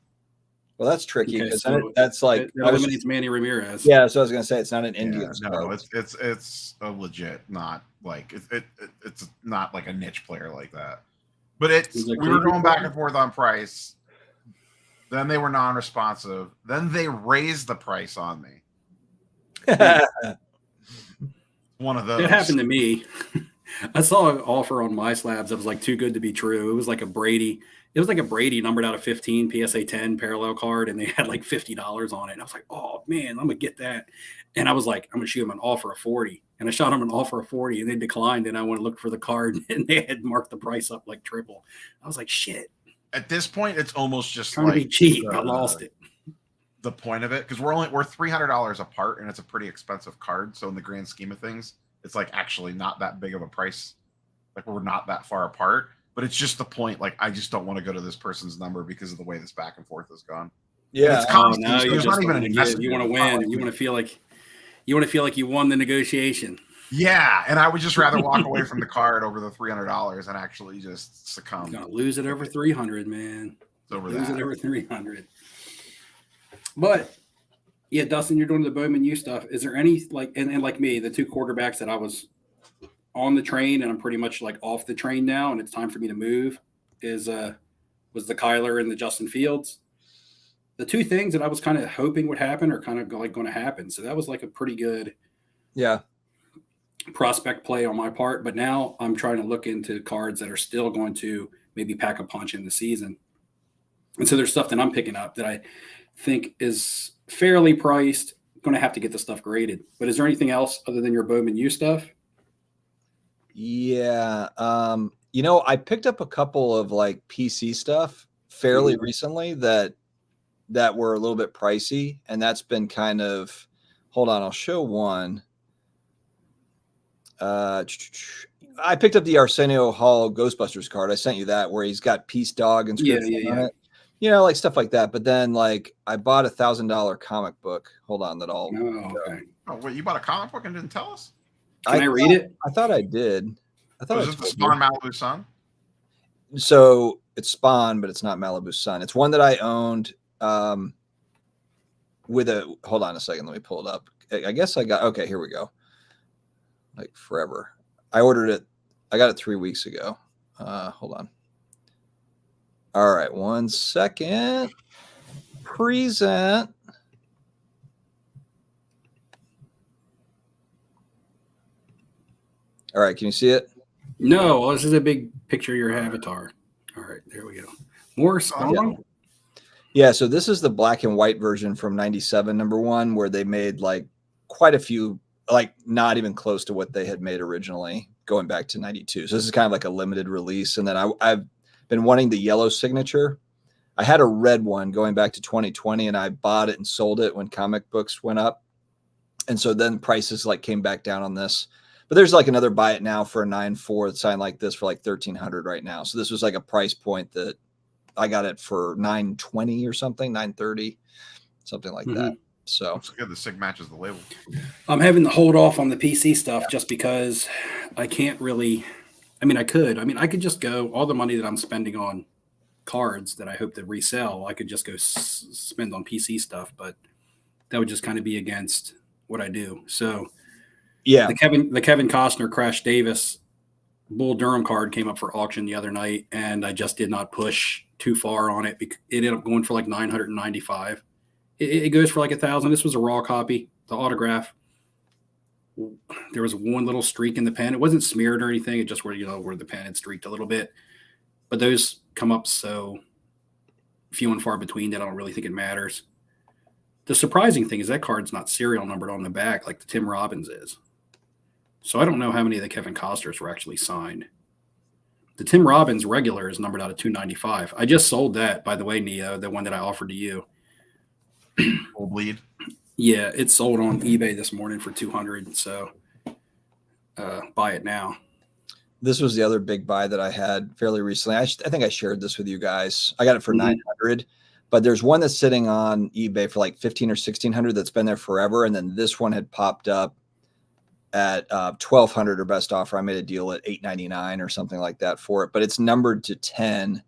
Well, that's tricky Okay, because so that's like it eliminates Manny Ramirez. yeah. So I was gonna say it's not an Indian No, sport. it's a legit, not like it's not like a niche player like that. But we were going back and forth on price. Then they were non-responsive. Then they raised the price on me. One of those. It happened to me. I saw an offer on my slabs that was like too good to be true. It was like a Brady. It was like a Brady numbered out of 15 PSA 10 parallel card, and they had like $50 on it. And I was like, oh man, I'm gonna get that. And I was like, I'm gonna shoot them an offer of 40. And I shot them an offer of 40, and they declined. And I went to look for the card, and they had marked the price up like triple. I was like, shit. At this point, it's almost just Trying to be cheap. I lost it. The point of it, because we're $300 apart, and it's a pretty expensive card. So in the grand scheme of things, it's like actually not that big of a price. Like we're not that far apart, but it's just the point. Like I just don't want to go to this person's number because of the way this back and forth has gone. Yeah, it's constant. Now So you there's just not even an investment. you want to win. You want to feel like you won the negotiation. Yeah, and I would just rather walk away from the card over the $300 and actually just succumb. You're gonna lose it over 300, man. It's over Lose that. it over 300. But yeah, Dustin, you're doing the Bowman U stuff. Is there any like and like me, the two quarterbacks that I was on the train and I'm pretty much like off the train now, and it's time for me to move, was the Kyler and the Justin Fields. The two things that I was kind of hoping would happen are kind of like going to happen. So that was like a pretty good prospect play on my part. But now I'm trying to look into cards that are still going to maybe pack a punch in the season. And so there's stuff that I'm picking up that I think is fairly priced. Going to have to get the stuff graded. But is there anything else other than your Bowman U stuff? Yeah. I picked up a couple of like PC stuff fairly recently that were a little bit pricey. And that's been kind of, hold on, I'll show one. I picked up the Arsenio Hall Ghostbusters card. I sent you that where he's got Peace Dog and on it. Like stuff like that. But then like I bought $1,000 comic book. Hold on, that all. Oh, okay. Oh, wait, you bought a comic book and didn't tell us? Can I read it? I thought I did. I thought was it the Spawn Malibu Sun? So it's Spawn, but it's not Malibu Sun. It's one that I owned with a. Hold on a second. Let me pull it up. I guess I got. Okay, here we go. Like forever. I ordered it. I got it 3 weeks ago. Hold on. All right, 1 second. Present. All right, can you see it? No, well, this is a big picture of your avatar. All right, there we go. More Spawn? Yeah, so this is the black and white version from 97, #1, where they made like quite a few, like not even close to what they had made originally, going back to 92. So this is kind of like a limited release. And then I've been wanting the yellow signature. I had a red one going back to 2020, and I bought it and sold it when comic books went up. And so then prices like came back down on this. But there's like another buy it now for a 9.4 sign like this for like $1,300 right now. So this was like a price point that I got it for $920 or something, $930, something like that. So looks good. The SIG matches the label. I'm having to hold off on the PC stuff just because I can't really. I mean, I could just go all the money that I'm spending on cards that I hope to resell. I could just go spend on PC stuff, but that would just kind of be against what I do. So. Yeah, the Kevin Costner Crash Davis Bull Durham card came up for auction the other night, and I just did not push too far on it. It ended up going for like $995. It goes for like $1,000. This was a raw copy. The autograph, there was one little streak in the pen. It wasn't smeared or anything. It just where the pen had streaked a little bit. But those come up so few and far between that I don't really think it matters. The surprising thing is that card's not serial numbered on the back like the Tim Robbins is. So I don't know how many of the Kevin Costners were actually signed. The Tim Robbins regular is numbered out of 295. I just sold that, by the way, Neo, the one that I offered to you. Full bleed. Yeah, it sold on eBay this morning for 200. So buy it now. This was the other big buy that I had fairly recently. I think I shared this with you guys. I got it for $900, but there's one that's sitting on eBay for like $1,500 or $1,600 that's been there forever. And then this one had popped up at $1,200 or best offer. I made a deal at $899 or something like that for it, but it's numbered to 10.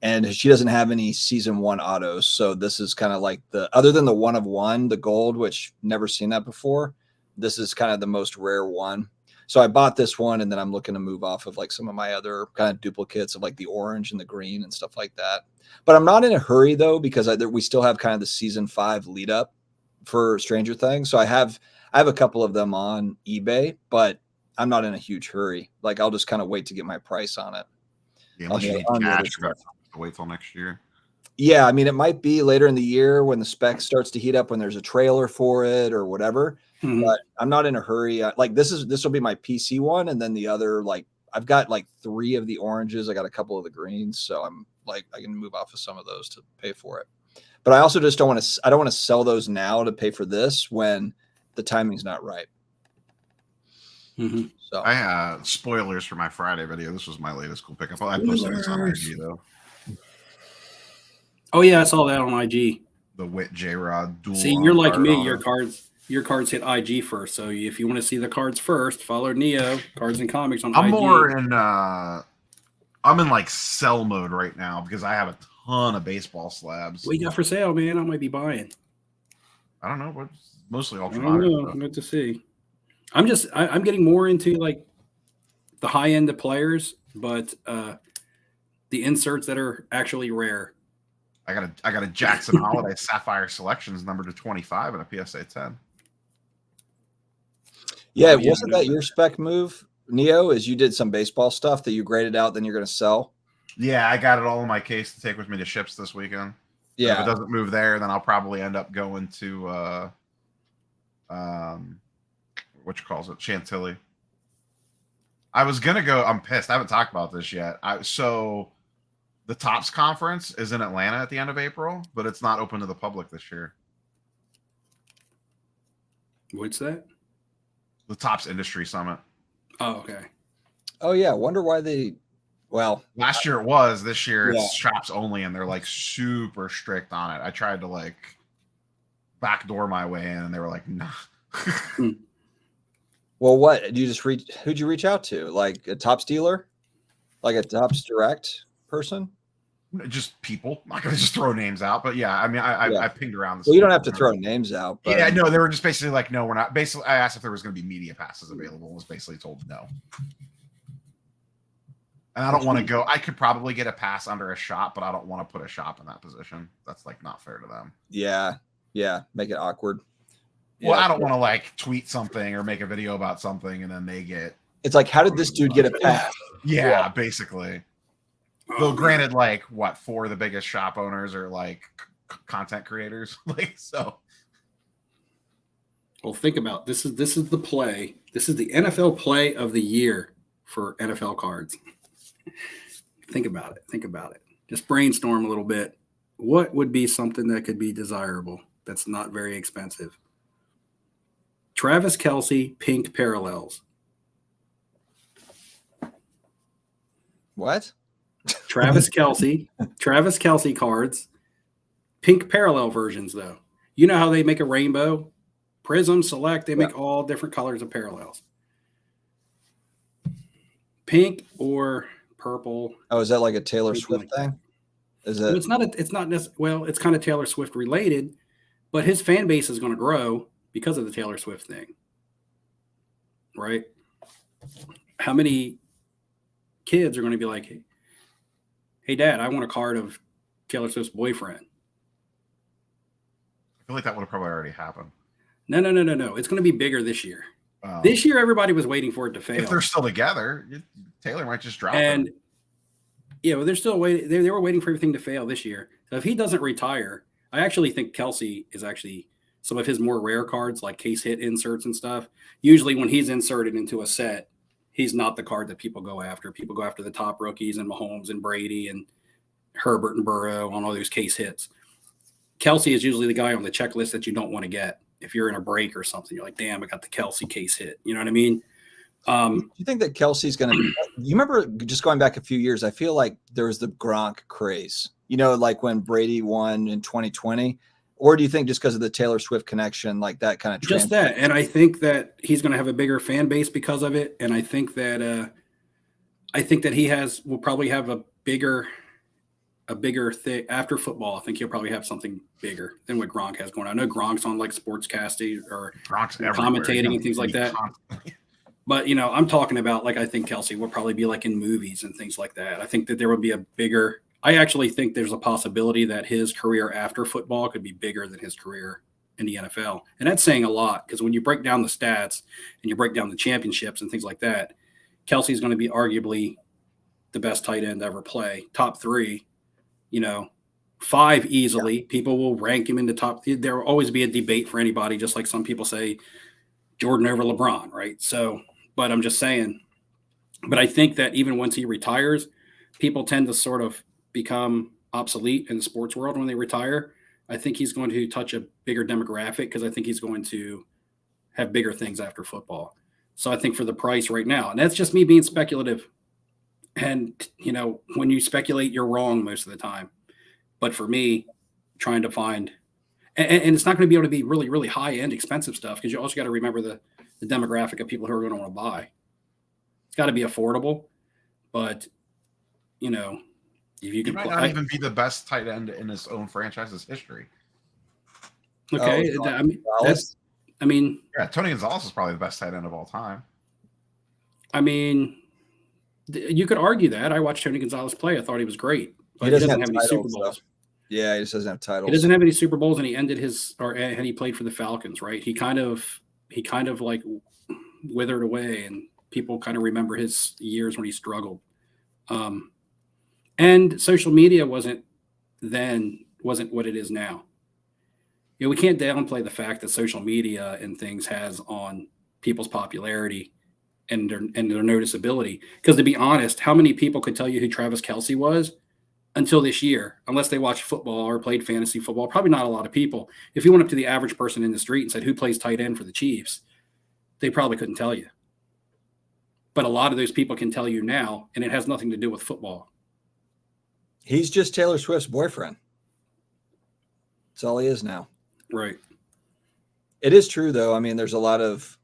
and she doesn't have any season 1 autos. So this is kind of like other than the 1 of 1, the gold, which never seen that before. This is kind of the most rare one. So I bought this one, and then I'm looking to move off of like some of my other kind of duplicates of like the orange and the green and stuff like that. But I'm not in a hurry though, because we still have kind of the season 5 lead up for Stranger Things. So I have a couple of them on eBay, but I'm not in a huge hurry. Like I'll just kind of wait to get my price on it. Yeah, unless you need cash, to wait till next year. Yeah, I mean, it might be later in the year when the spec starts to heat up, when there's a trailer for it or whatever. Mhm. But I'm not in a hurry. Like this will be my PC one, and then the other, like I've got like 3 of the oranges. I got a couple of the greens, so I'm like I can move off of some of those to pay for it. But I also just don't want to sell those now to pay for this when the timing's not right. Mm-hmm. So I had spoilers for my Friday video. This was my latest cool pickup. I posted this on IG though. Oh yeah, I saw that on IG. The Wit J Rod dual. See, you're like me. Your cards hit IG first. So if you want to see the cards first, follow Neo Cards and Comics on IG. I'm more in I'm in like sell mode right now because I have a ton of baseball slabs. What you got for sale, man? I might be buying. I don't know, but mostly I ultra. don't know. Good to see. I'm getting more into like the high end of players, but the inserts that are actually rare. I got a Jackson Holiday Sapphire Selections number to 25 and a PSA 10. Yeah, wasn't that your spec move, Neo? Is you did some baseball stuff that you graded out, then you're going to sell? Yeah, I got it all in my case to take with me to ships this weekend. Yeah. So if it doesn't move there, then I'll probably end up going to what you calls it, Chantilly. I was gonna go. I'm pissed. I haven't talked about this yet. So the Topps conference is in Atlanta at the end of April, but it's not open to the public this year. What's that? The Topps Industry Summit. Oh, okay. Oh yeah, wonder why they. Well, last year it was. This year it's shops only, and they're like super strict on it. I tried to like backdoor my way in, and they were like, "Nah." Well, what did you just reach? Who'd you reach out to? Like a Topps dealer, like a Topps direct person? Just people. I'm not gonna just throw names out, but yeah, I mean, I pinged around. Well, you don't have to throw names out. But... Yeah, no, they were just basically like, no, we're not. Basically, I asked if there was going to be media passes available, and was basically told no. And I don't want to go. I could probably get a pass under a shop, but I don't want to put a shop in that position. That's like not fair to them. Yeah, make it awkward. Well, I don't want to like tweet something or make a video about something, and then they get. It's like, how did this dude get a pass? Yeah, basically. Though, granted, like what 4 of the biggest shop owners are like content creators, like so. Well, think about this is the play. This is the NFL play of the year for NFL cards. Think about it. Just brainstorm a little bit. What would be something that could be desirable that's not very expensive? Travis Kelce pink parallels. What? Travis Kelce cards, pink parallel versions though. You know how they make a rainbow, Prism, Select, they make all different colors of parallels. Pink or purple. Oh, is that like a Taylor Swift thing? Is it? Well, it's kind of Taylor Swift related, but his fan base is going to grow because of the Taylor Swift thing. Right? How many kids are going to be like, hey, Dad, I want a card of Taylor Swift's boyfriend? I feel like that would have probably already happened. No. It's going to be bigger this year. This year, everybody was waiting for it to fail. If they're still together, Taylor might just drop and them. Yeah, well, they're still waiting. They were waiting for everything to fail this year. So if he doesn't retire, I actually think Kelce is actually some of his more rare cards, like case hit inserts and stuff. Usually when he's inserted into a set, he's not the card that people go after. People go after the top rookies and Mahomes and Brady and Herbert and Burrow on all those case hits. Kelce is usually the guy on the checklist that you don't want to get. If you're in a break or something, you're like, damn, I got the Kelce case hit. You know what I mean? Do you think that Kelsey's going to – you remember just going back a few years, I feel like there was the Gronk craze, like when Brady won in 2020? Or do you think just because of the Taylor Swift connection, like that kind of – Just that. And I think that he's going to have a bigger fan base because of it. And I think that will probably have a bigger a bigger thing after football. I think he'll probably have something bigger than what Gronk has going on. I know Gronk's on like sportscasting or commentating and things like that. But, I'm talking about, like, I think Kelsey will probably be like in movies and things like that. I think that there would be I actually think there's a possibility that his career after football could be bigger than his career in the NFL. And that's saying a lot, because when you break down the stats and you break down the championships and things like that, Kelsey's going to be arguably the best tight end to ever play. Top 3, 5 easily. Yeah. People will rank him in the top. There will always be a debate for anybody, just like some people say Jordan over LeBron, right? So, but I'm just saying, but I think that even once he retires, people tend to sort of become obsolete in the sports world when they retire. I think he's going to touch a bigger demographic, because I think he's going to have bigger things after football. So I think for the price right now, and that's just me being speculative. And, when you speculate, you're wrong most of the time. But for me, trying to find, and it's not going to be able to be really, really high-end expensive stuff, because you also got to remember the demographic of people who are going to want to buy. It's got to be affordable. But, if you can, he might not even be the best tight end in his own franchise's history. Okay, yeah, Tony Gonzalez is probably the best tight end of all time. I mean, you could argue that. I watched Tony Gonzalez play. I thought he was great. But he doesn't have any titles, Super Bowls. Though. Yeah, he just doesn't have titles. He doesn't have any Super Bowls, and he ended and he played for the Falcons, right? He kind of like withered away, and people kind of remember his years when he struggled. And social media wasn't what it is now. We can't downplay the fact that social media and things has on people's popularity and their noticeability. Because to be honest, how many people could tell you who Travis Kelce was until this year, unless they watched football or played fantasy football? Probably not a lot of people. If you went up to the average person in the street and said, who plays tight end for the Chiefs, they probably couldn't tell you. But a lot of those people can tell you now, and it has nothing to do with football. He's just Taylor Swift's boyfriend. That's all he is now. Right. It is true, though. I mean, there's a lot of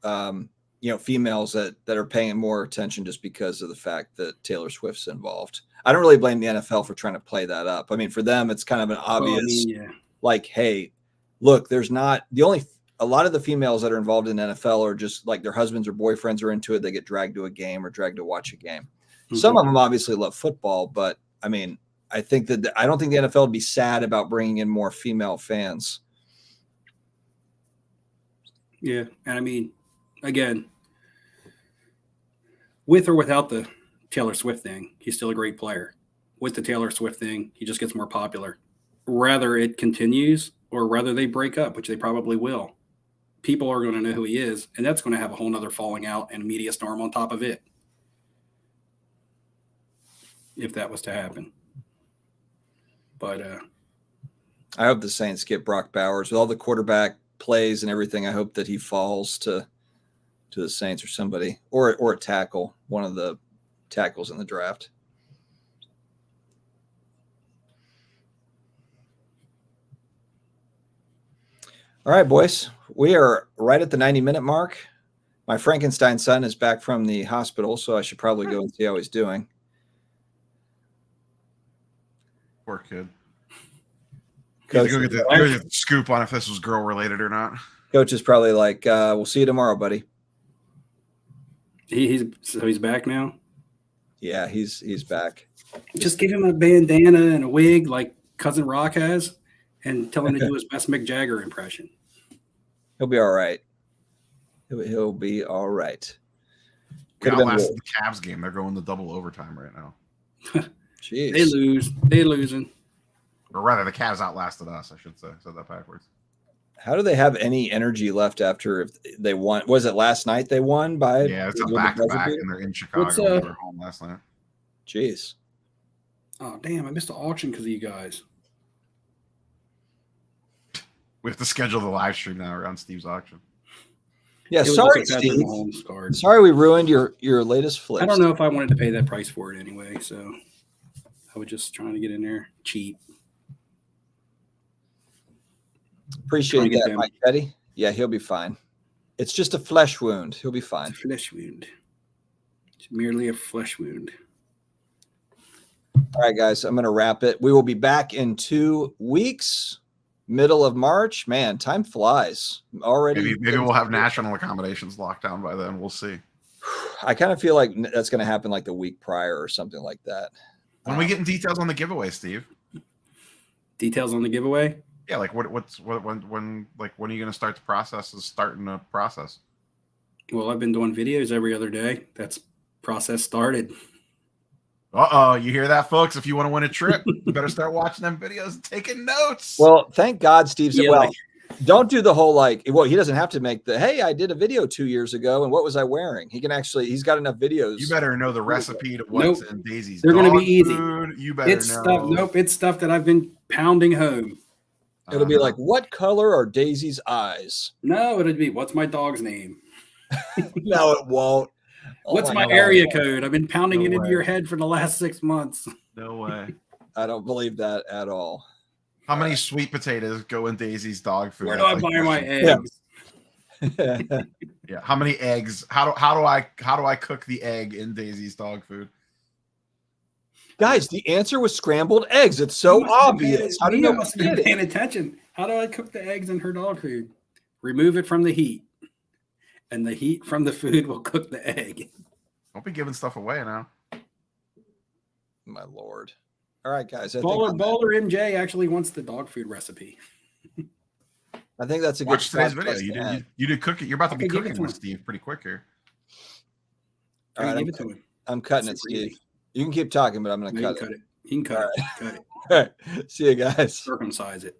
females that are paying more attention just because of the fact that Taylor Swift's involved. I don't really blame the NFL for trying to play that up. I mean, for them, it's kind of an obvious, like, hey, look, there's not a lot of the females that are involved in NFL are just like their husbands or boyfriends are into it. They get dragged to a game or dragged to watch a game. Mm-hmm. Some of them obviously love football, but I mean, I don't think the NFL would be sad about bringing in more female fans. Yeah. And I mean, again, with or without the Taylor Swift thing, he's still a great player. With the Taylor Swift thing, he just gets more popular. Whether it continues or whether they break up, which they probably will, people are going to know who he is, and that's going to have a whole nother falling out and media storm on top of it, if that was to happen. But I hope the Saints get Brock Bowers with all the quarterback plays and everything. I hope that he falls to the Saints or somebody, or a tackle, one of the tackles in the draft. All right, boys, we are right at the 90-minute mark. My Frankenstein son is back from the hospital, so I should probably go and see how he's doing. Poor kid. Go get the scoop on if this was girl related or not. Coach is probably like, "We'll see you tomorrow, buddy." He's back now. Yeah, he's back. Just give him a bandana and a wig like Cousin Rock has, and tell him to do his best Mick Jagger impression. He'll be all right. He'll be all right. Could have lasted the Cavs game. They're going to double overtime right now. Jeez. They lose. They're losing. Or rather, the Cavs outlasted us, I should say. I said that backwards. How do they have any energy left after if they won? Was it last night they won by? Yeah, it's a back-to-back, and they're in Chicago. They were home last night. Jeez. Oh, damn. I missed the auction because of you guys. We have to schedule the live stream now around Steve's auction. Yeah, sorry, Steve. Sorry we ruined your latest flip. I don't know if I wanted to pay that price for it anyway, so I was just trying to get in there cheap. Appreciate that, Mike Petty. Yeah, he'll be fine. It's just a flesh wound. He'll be fine. It's a flesh wound. It's merely a flesh wound. All right, guys, I'm going to wrap it. We will be back in 2 weeks, middle of March. Man, time flies already. Maybe we'll have national accommodations locked down by then. We'll see. I kind of feel like that's going to happen like the week prior or something like that. When we getting details on the giveaway, Steve? Details on the giveaway? Yeah, like when are you going to start the process? Is starting the process? Well, I've been doing videos every other day. That's process started. You hear that, folks? If you want to win a trip, you better start watching them videos and taking notes. Well, thank God Steve said, Yeah, well, don't do the whole well, he doesn't have to make hey, I did a video 2 years ago and what was I wearing? He can actually, he's got enough videos. You better know the recipe to what's in Daisy's They're going to be easy. Food. You better know. Stuff. It's stuff that I've been pounding home. It'll be like, what color are Daisy's eyes? No, it'll be, what's my dog's name? No, it won't. What's my area code? I've been pounding it into your head for the last 6 months. No way. I don't believe that at all. How many sweet potatoes go in Daisy's dog food? Where do I buy my eggs? Yeah. How many eggs? How do I cook the egg in Daisy's dog food? Guys, the answer was scrambled eggs. It's so obvious. How do you must have been paying attention? How do I cook the eggs in her dog food? Remove it from the heat, and the heat from the food will cook the egg. Don't be giving stuff away now. My Lord. All right, guys. Baller MJ actually wants the dog food recipe. I think that's a good Watch today's video. You did cook it. You're about to be cooking with Steve pretty quick here. All right, give it to him. I'm cutting it, Steve. You can keep talking, but I'm going to cut it. You can cut it. Cut it. All right. See you guys. Circumcise it.